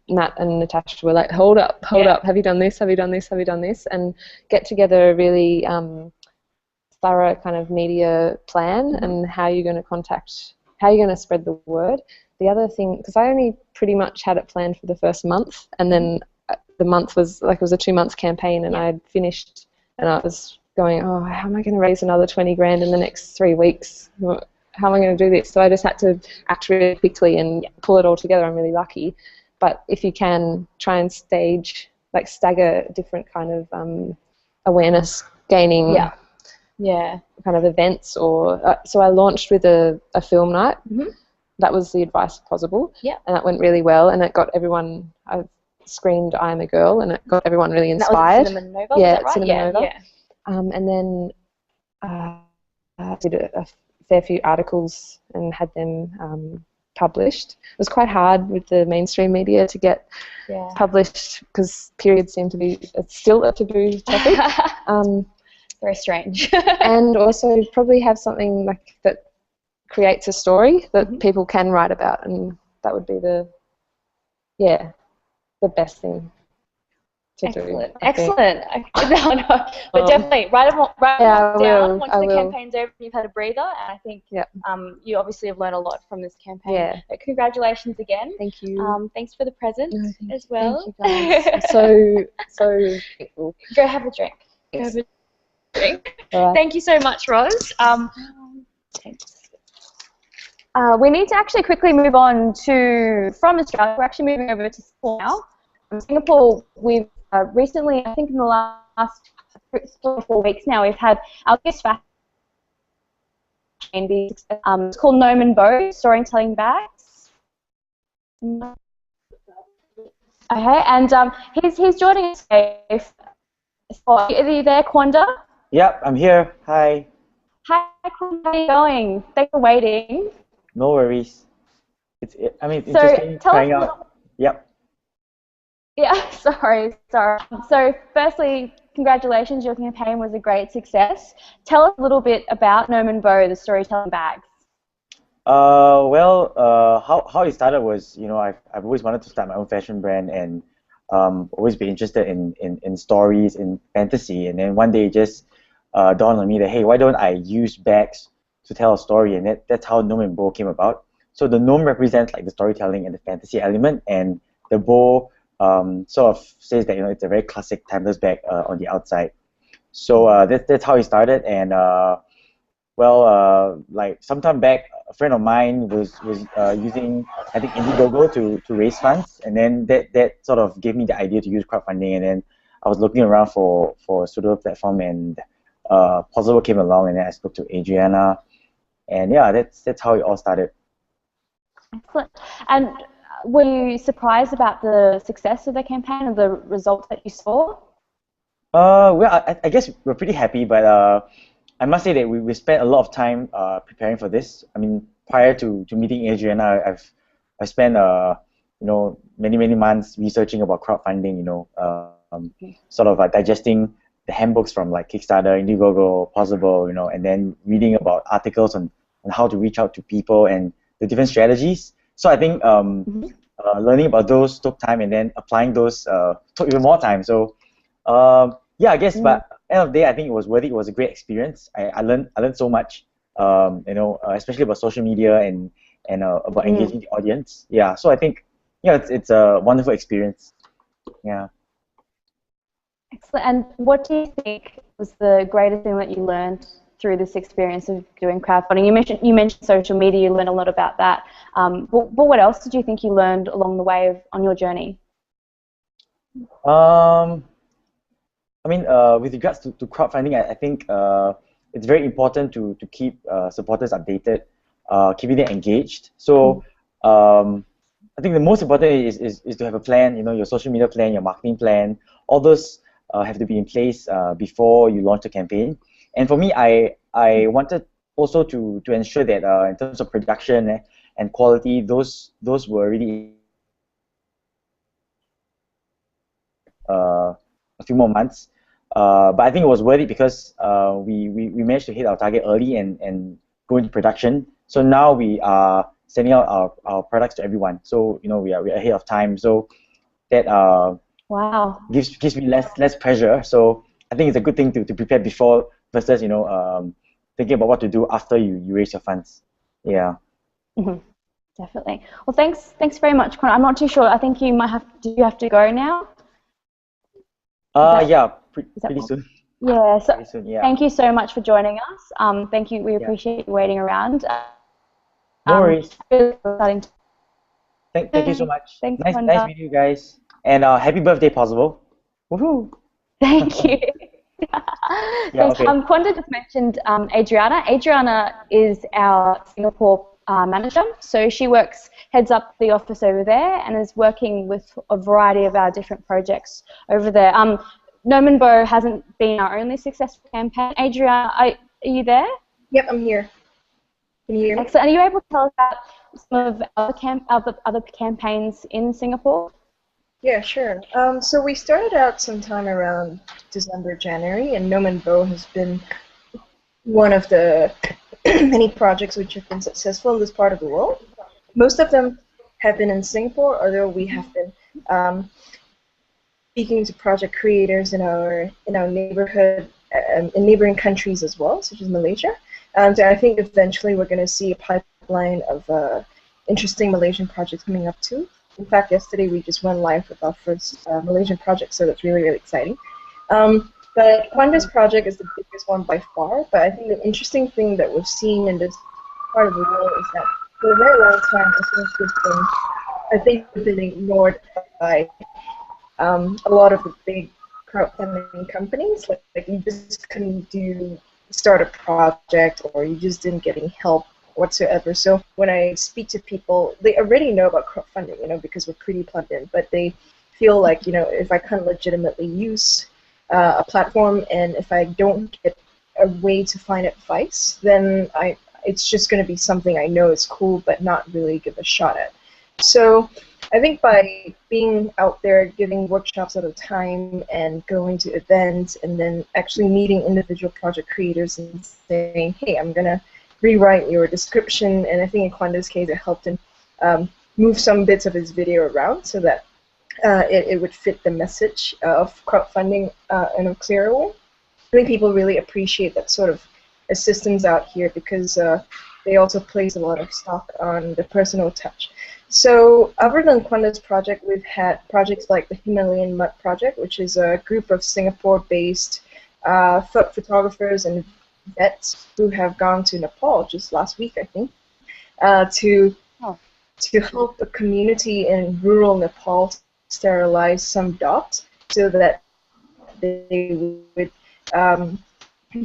Matt and Natasha were like, hold up, have you done this, have you done this, have you done this, and get together a really thorough kind of media plan and how you're going to spread the word. The other thing, because I only pretty much had it planned for the first month, and then the month was it was a 2-month campaign, and I had finished, and I was going, how am I going to raise another 20 grand in the next 3 weeks? How am I going to do this? So I just had to act really quickly and pull it all together. I'm really lucky. But if you can, try and stagger different kind of awareness gaining kind of events. Or so I launched with a film night. That was the advice of Pozible. And that went really well, and it got everyone, I screamed I Am a Girl, and it got everyone really inspired. That was at Cinema Nova, is that right? Cinema Nova. And then I did a fair few articles and had them published. It was quite hard with the mainstream media to get published, because periods seem to be still a taboo topic. Very strange. And also probably have something that creates a story that people can write about, and that would be the best thing to do. Excellent. No, but definitely write it down once the campaign's over and you've had a breather. And I think you obviously have learned a lot from this campaign. Yeah. But congratulations again. Thank you. Thanks for the presents as well. Thank you guys. so grateful. Go have a drink. Go have a drink. Thank you so much, Roz. We need to actually quickly move on from Australia. We're actually moving over to Singapore now. From Singapore, we've recently, I think in the last 3 or 4 weeks now, we've had our guest fashion. It's called Gnome and Bow Storytelling Bags. Okay, and he's joining us today. Are you there, Kwanda? Yep, I'm here. Hi. Hi, Kwanda. How are you going? Thanks for waiting. No worries. It's interesting trying out. Yep. Yeah, sorry. So firstly, congratulations, your campaign was a great success. Tell us a little bit about Gnome and Bow, the storytelling bags. How it started was, I've always wanted to start my own fashion brand and always been interested in stories, in fantasy, and then one day it just dawned on me that, hey, why don't I use bags to tell a story, and that's how Gnome and Bow came about. So the gnome represents like the storytelling and the fantasy element, and the bow sort of says that it's a very classic timeless bag on the outside. So that's how it started, and like sometime back, a friend of mine was using, I think, Indiegogo to raise funds, and then that sort of gave me the idea to use crowdfunding, and then I was looking around for a suitable platform, and Pozible came along, and then I spoke to Adriana, and yeah, that's how it all started. Excellent. And were you surprised about the success of the campaign and the results that you saw? I guess we're pretty happy, but I must say that we spent a lot of time preparing for this. I mean, prior to meeting Adriana, I've spent many months researching about crowdfunding. Sort of digesting the handbooks from like Kickstarter, Indiegogo, Pozible, and then reading about articles on how to reach out to people and the different strategies. So I think learning about those took time, and then applying those took even more time. So I guess, but at the end of the day, I think it was worth it. It was a great experience. I learned so much, especially about social media and about engaging the audience. Yeah, so I think it's a wonderful experience. Yeah. Excellent. And what do you think was the greatest thing that you learned through this experience of doing crowdfunding? You mentioned social media. You learned a lot about that. But what else did you think you learned along the way on your journey? With regards to crowdfunding, I think it's very important to keep supporters updated, keeping them engaged. So I think the most important is to have a plan. Your social media plan, your marketing plan, all those have to be in place before you launch the campaign. And for me, I wanted also to ensure that in terms of production and quality, those were really a few more months. But I think it was worth it because we managed to hit our target early and go into production. So now we are sending out our products to everyone. So we are ahead of time. So that wow, gives me less pressure. So I think it's a good thing to prepare before versus thinking about what to do after you raise your funds. Yeah. Definitely. Well, thanks very much, Connor. I'm not too sure. I think you might have. Do you have to go now? Pretty soon. Yeah. So pretty soon, yeah. Thank you so much for joining us. Thank you. We appreciate you waiting around. No worries. Thank you so much. Thanks, nice meeting you guys. And happy birthday, Pozible. Woohoo! Thank you. Okay. Kwanda just mentioned Adriana. Adriana is our Singapore manager, so she heads up the office over there and is working with a variety of our different projects over there. Gnome and Bow hasn't been our only successful campaign. Adriana, are you there? Yep, I'm here. Can you hear me? Excellent. Are you able to tell us about some of other campaigns in Singapore? Yeah, sure. So we started out sometime around December, January, and Gnome and Bow has been one of the many projects which have been successful in this part of the world. Most of them have been in Singapore, although we have been speaking to project creators in our neighborhood, in neighboring countries as well, such as Malaysia. And I think eventually we're going to see a pipeline of interesting Malaysian projects coming up too. In fact, yesterday we just went live with our first Malaysian project, so that's really, really exciting. But Kwanda's project is the biggest one by far, but I think the interesting thing that we've seen in this part of the world is that for a very long time, I think we've been ignored by a lot of the big crowdfunding companies. Like you just couldn't start a project, or you just didn't get any help whatsoever. So when I speak to people, they already know about crowdfunding, because we're pretty plugged in, but they feel like, if I can't legitimately use a platform, and if I don't get a way to find advice, then it's just going to be something I know is cool, but not really give a shot at. So I think by being out there, giving workshops at a time, and going to events, and then actually meeting individual project creators and saying, hey, I'm going to rewrite your description, and I think in Kwanda's case it helped him move some bits of his video around so that it would fit the message of crowdfunding in a clearer way. I think people really appreciate that sort of assistance out here, because they also place a lot of stock on the personal touch. So other than Kwanda's project, we've had projects like the Himalayan Mud Project, which is a group of Singapore-based photographers and vets who have gone to Nepal just last week, I think, to help the community in rural Nepal sterilize some dogs so that they would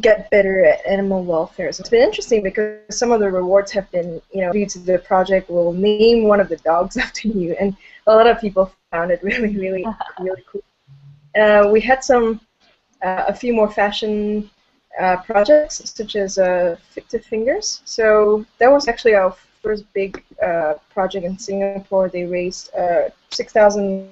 get better at animal welfare. So it's been interesting because some of the rewards have been, due to the project, will name one of the dogs after you, and a lot of people found it really, really, really cool. We had a few more fashion projects, such as Fictive Fingers. So that was actually our first big project in Singapore. They raised 6,000.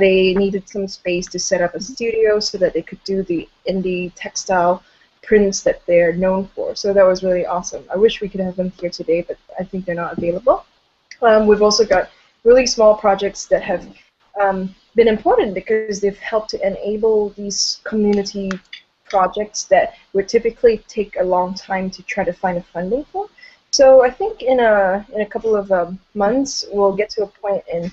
They needed some space to set up a studio so that they could do the indie textile prints that they're known for. So that was really awesome. I wish we could have them here today, but I think they're not available. We've also got really small projects that have been important because they've helped to enable these community projects that would typically take a long time to try to find a funding for. So I think in a couple of months we'll get to a point in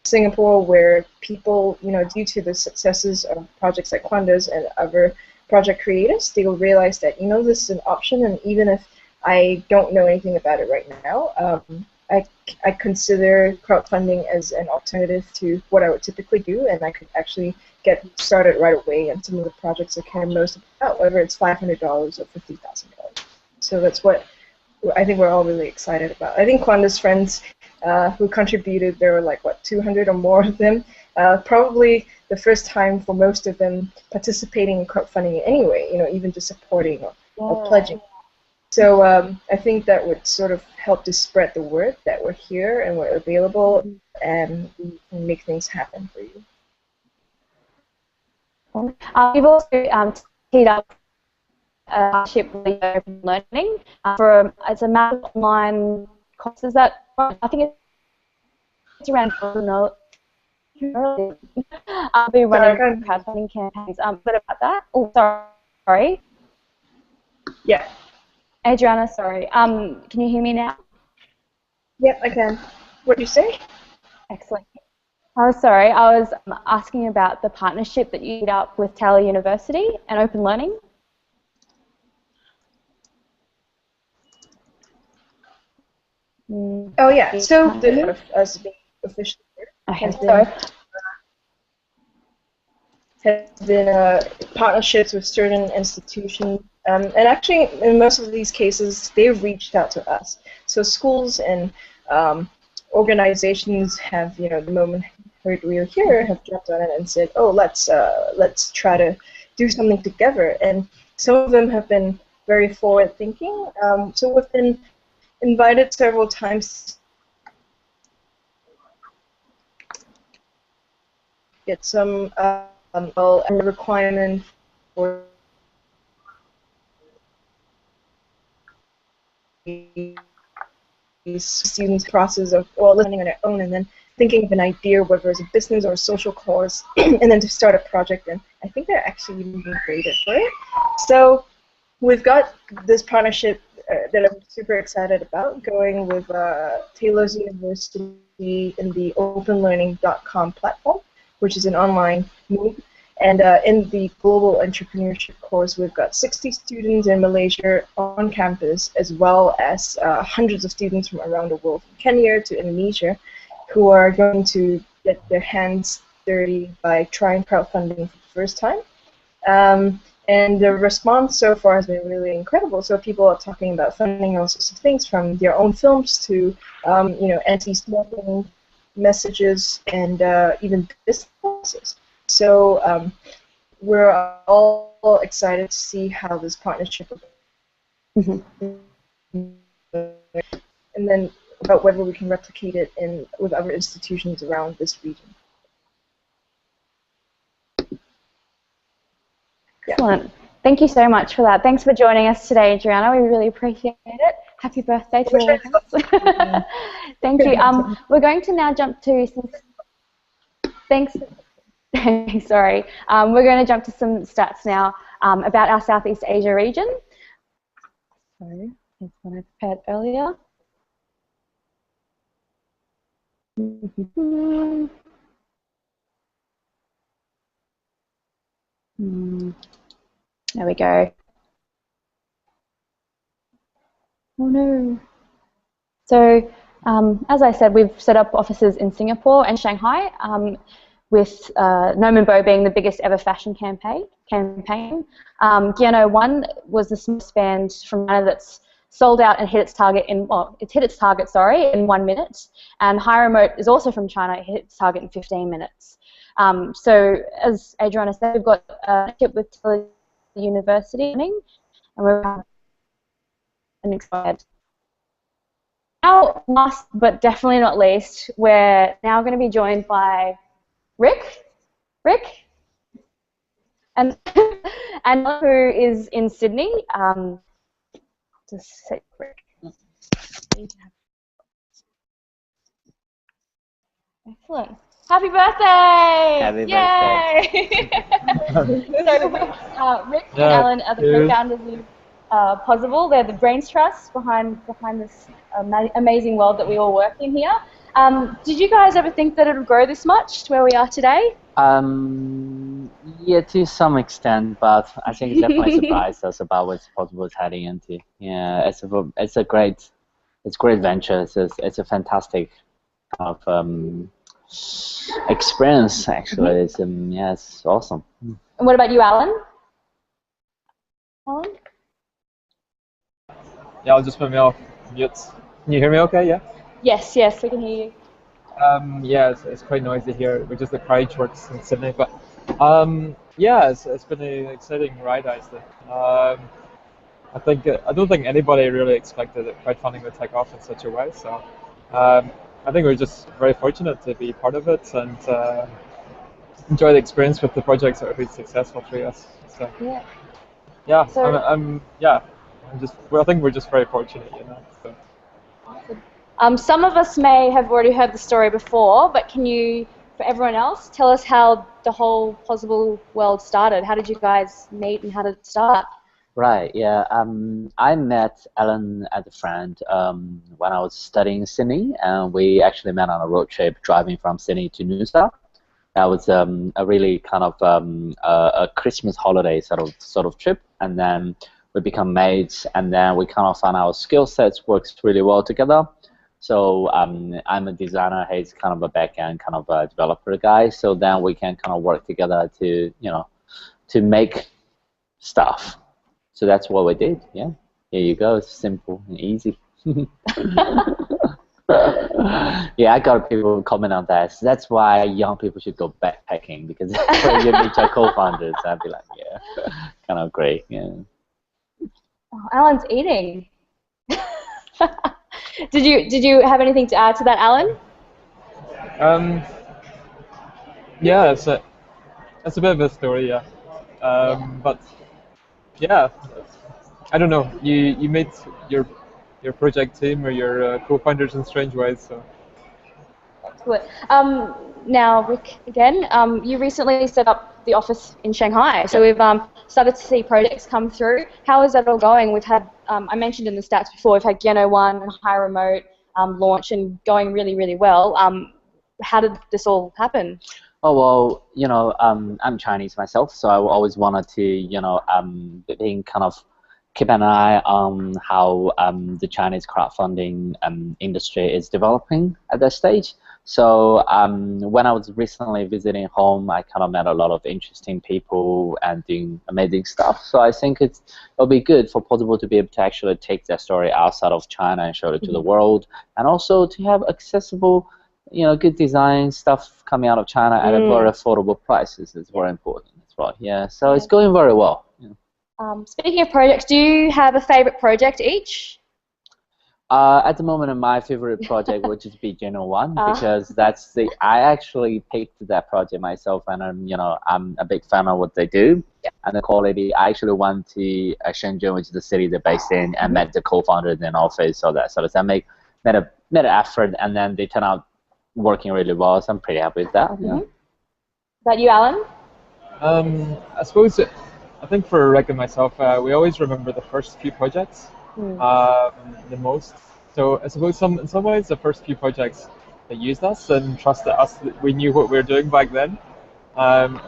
Singapore where people, due to the successes of projects like Kwanda's and other project creators, they will realize that, this is an option, and even if I don't know anything about it right now, I consider crowdfunding as an alternative to what I would typically do, and I could actually get started right away on some of the projects I care most about, whether it's $500 or $50,000. So that's what I think we're all really excited about. I think Kwanda's friends who contributed, there were like, 200 or more of them. Probably the first time for most of them participating in crowdfunding anyway, even just supporting or pledging. So I think that would sort of help to spread the word that we're here and we're available, and we can make things happen for you. We've also teed up a partnership with Open Learning it's a massive online course. Is that right? I think it's around I'll be running crowdfunding campaigns. But about that? Oh, sorry. Yeah. Adriana, sorry. Can you hear me now? Yep, I can. What did you say? Excellent. Oh, sorry. I was asking about the partnership that you did up with Taylor University and Open Learning. Oh yeah. So the us being officially here has been partnerships with certain institutions. And actually, in most of these cases, they've reached out to us. So schools and organizations have, the moment heard we were here, have jumped on it and said, "Oh, let's try to do something together." And some of them have been very forward-thinking. So we've been invited several times. Get some and requirement for students process of learning on their own and then thinking of an idea, whether it's a business or a social cause, and then to start a project. And I think they're actually even being graded for it. So we've got this partnership that I'm super excited about, going with Taylor's University in the openlearning.com platform, which is an online MOOC. And in the Global Entrepreneurship course, we've got 60 students in Malaysia on campus, as well as hundreds of students from around the world, from Kenya to Indonesia, who are going to get their hands dirty by trying crowdfunding for the first time. And the response so far has been really incredible. So people are talking about funding all sorts of things, from their own films to anti-smoking messages and even businesses. So we're all excited to see how this partnership and then about whether we can replicate it with other institutions around this region. Excellent. Thank you so much for that. Thanks for joining us today, Adriana. We really appreciate it. Happy birthday to all of us. Thank you. We're going to now jump to some... Thanks. Sorry. We're going to jump to some stats now about our Southeast Asia region. Sorry, here's what I prepared earlier. There we go. Oh no. So, as I said, we've set up offices in Singapore and Shanghai, with Nomenbo being the biggest ever fashion campaign. Giano 1 was the smallest band from China that's sold out and hit its target in, it's hit its target, in 1 minute. And High Remote is also from China, it hit its target in 15 minutes. So, as Adriana said, we've got a partnership with Taylor University, and we're excited. Now, last but definitely not least, we're now going to be joined by Rick, and who is in Sydney. Just say Rick. Excellent. Happy birthday! Happy birthday! So, Rick and Alan are the co-founders of Pozible. They're the brains trust behind this amazing world that we all work in here. Did you guys ever think that it would grow this much to where we are today? Yeah, to some extent, but I think it definitely surprised us about what Pozible is heading into. Yeah, it's a great venture. It's a fantastic kind of experience. Actually, it's it's awesome. And what about you, Alan? Alan? Yeah, I'll just put me off mute. Can you hear me okay, yeah? Yes, we can hear you. Yeah, it's quite noisy here. We're just at Christchurch in Sydney, but yeah, it's been an exciting ride, actually. I don't think anybody really expected that crowdfunding would take off in such a way, so I think we're just very fortunate to be part of it and enjoy the experience with the projects that have been successful through us. So yeah, so, I think we're just very fortunate, you know. So. Some of us may have already heard the story before, but can you, for everyone else, tell us how the whole Pozible world started? How did you guys meet and how did it start? Right, yeah. I met Alan as a friend when I was studying in Sydney, and we actually met on a road trip driving from Sydney to Noosa. That was a really kind of a Christmas holiday sort of trip, and then we become mates, and then we kind of found our skill sets works really well together. So I'm a designer, he's kind of a back-end kind of a developer guy, so then we can kind of work together to, to make stuff. So that's what we did, yeah. Here you go, it's simple and easy. Yeah, I got people comment on that. So that's why young people should go backpacking, because that's where you meet your co-founders. I'd be like, yeah, kind of great, yeah. Oh, Alan's eating. Did you have anything to add to that, Alan? Yeah, it's a bit of a story, yeah. But yeah, I don't know. You meet your your project team or your co-founders in strange ways. So. Excellent. Now, Rick, again, you recently set up the office in Shanghai, so we've started to see projects come through. How is that all going? We've had, I mentioned in the stats before, we've had Geno 1 and High Remote launch and going really, really well. How did this all happen? Oh, well, I'm Chinese myself, so I always wanted to, being kind of keep an eye on how the Chinese crowdfunding industry is developing at that stage. So when I was recently visiting home, I kind of met a lot of interesting people and doing amazing stuff. So I think it'll be good for Pozible to be able to actually take their story outside of China and show it to the world, and also to have accessible, good design stuff coming out of China at a very affordable prices. It's very important as well. Yeah, so it's going very well. Speaking of projects, do you have a favorite project each? At the moment, my favorite project would just be Geno 1 because I actually picked that project myself, and I'm a big fan of what they do and the quality. I actually went to Shenzhen, which is the city they're based in, and met the co-founder in office. So that sort of thing. Made an effort, and then they turn out working really well. So I'm pretty happy with that. Yeah. About you, Alan? I suppose I think for Rick and myself, we always remember the first few projects. The most. So I suppose in some ways the first few projects that used us and trusted us that we knew what we were doing back then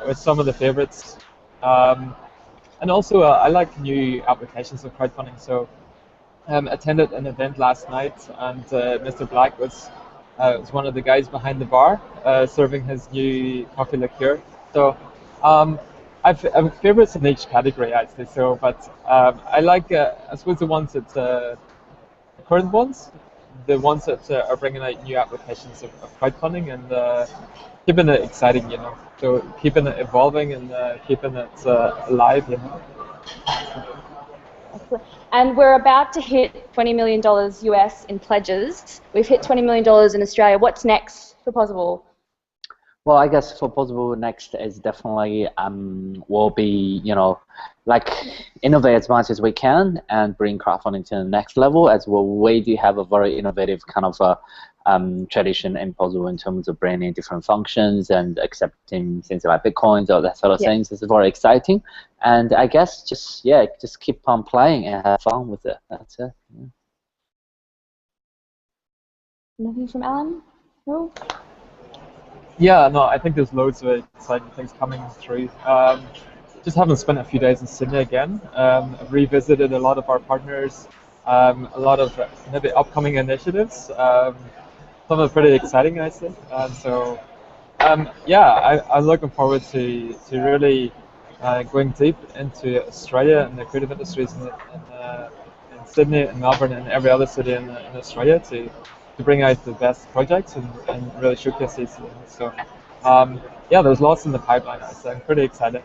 with some of the favorites. And also I like new applications of crowdfunding. So attended an event last night, and Mr. Black was one of the guys behind the bar serving his new coffee liqueur. So I've favorites in each category actually. So, but I like I suppose the ones that the current ones, the ones that are bringing out new applications of crowdfunding and keeping it exciting, So keeping it evolving and keeping it alive, Excellent. And we're about to hit $20 million US in pledges. We've hit $20 million in Australia. What's next for Pozible? Well, I guess for Pozible next is definitely will be innovate as much as we can and bring crowdfunding to the next level, as well. We do have a very innovative kind of tradition in Pozible in terms of bringing different functions and accepting things like Bitcoins or that sort of things. It's very exciting, and I guess just keep on playing and have fun with it. That's it. Yeah. Nothing from Alan? No. Yeah, no, I think there's loads of exciting things coming through. Just having spent a few days in Sydney again, I've revisited a lot of our partners, a lot of maybe upcoming initiatives. Some are pretty exciting, I think. So, I'm looking forward to really going deep into Australia and the creative industries in Sydney and Melbourne and every other city in Australia to bring out the best projects and really showcase these things. So, there's lots in the pipeline. So I'm pretty excited.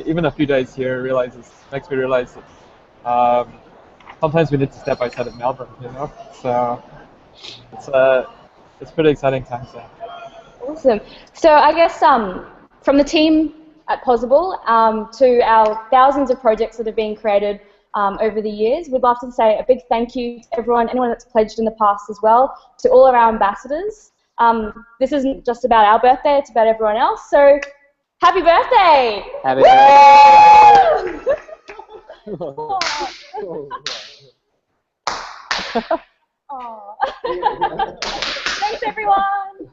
Even a few days here makes me realize that sometimes we need to step outside of Melbourne, So it's pretty exciting times there. Awesome. So I guess from the team at Pozible to our thousands of projects that have been created over the years, we'd love to say a big thank you to anyone that's pledged in the past as well, to all of our ambassadors. This isn't just about our birthday, it's about everyone else. So, happy birthday! Happy birthday! Thanks, everyone!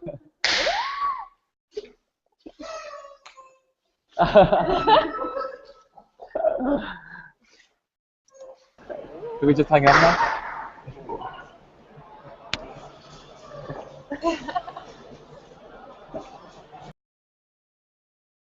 Do we just hang out now?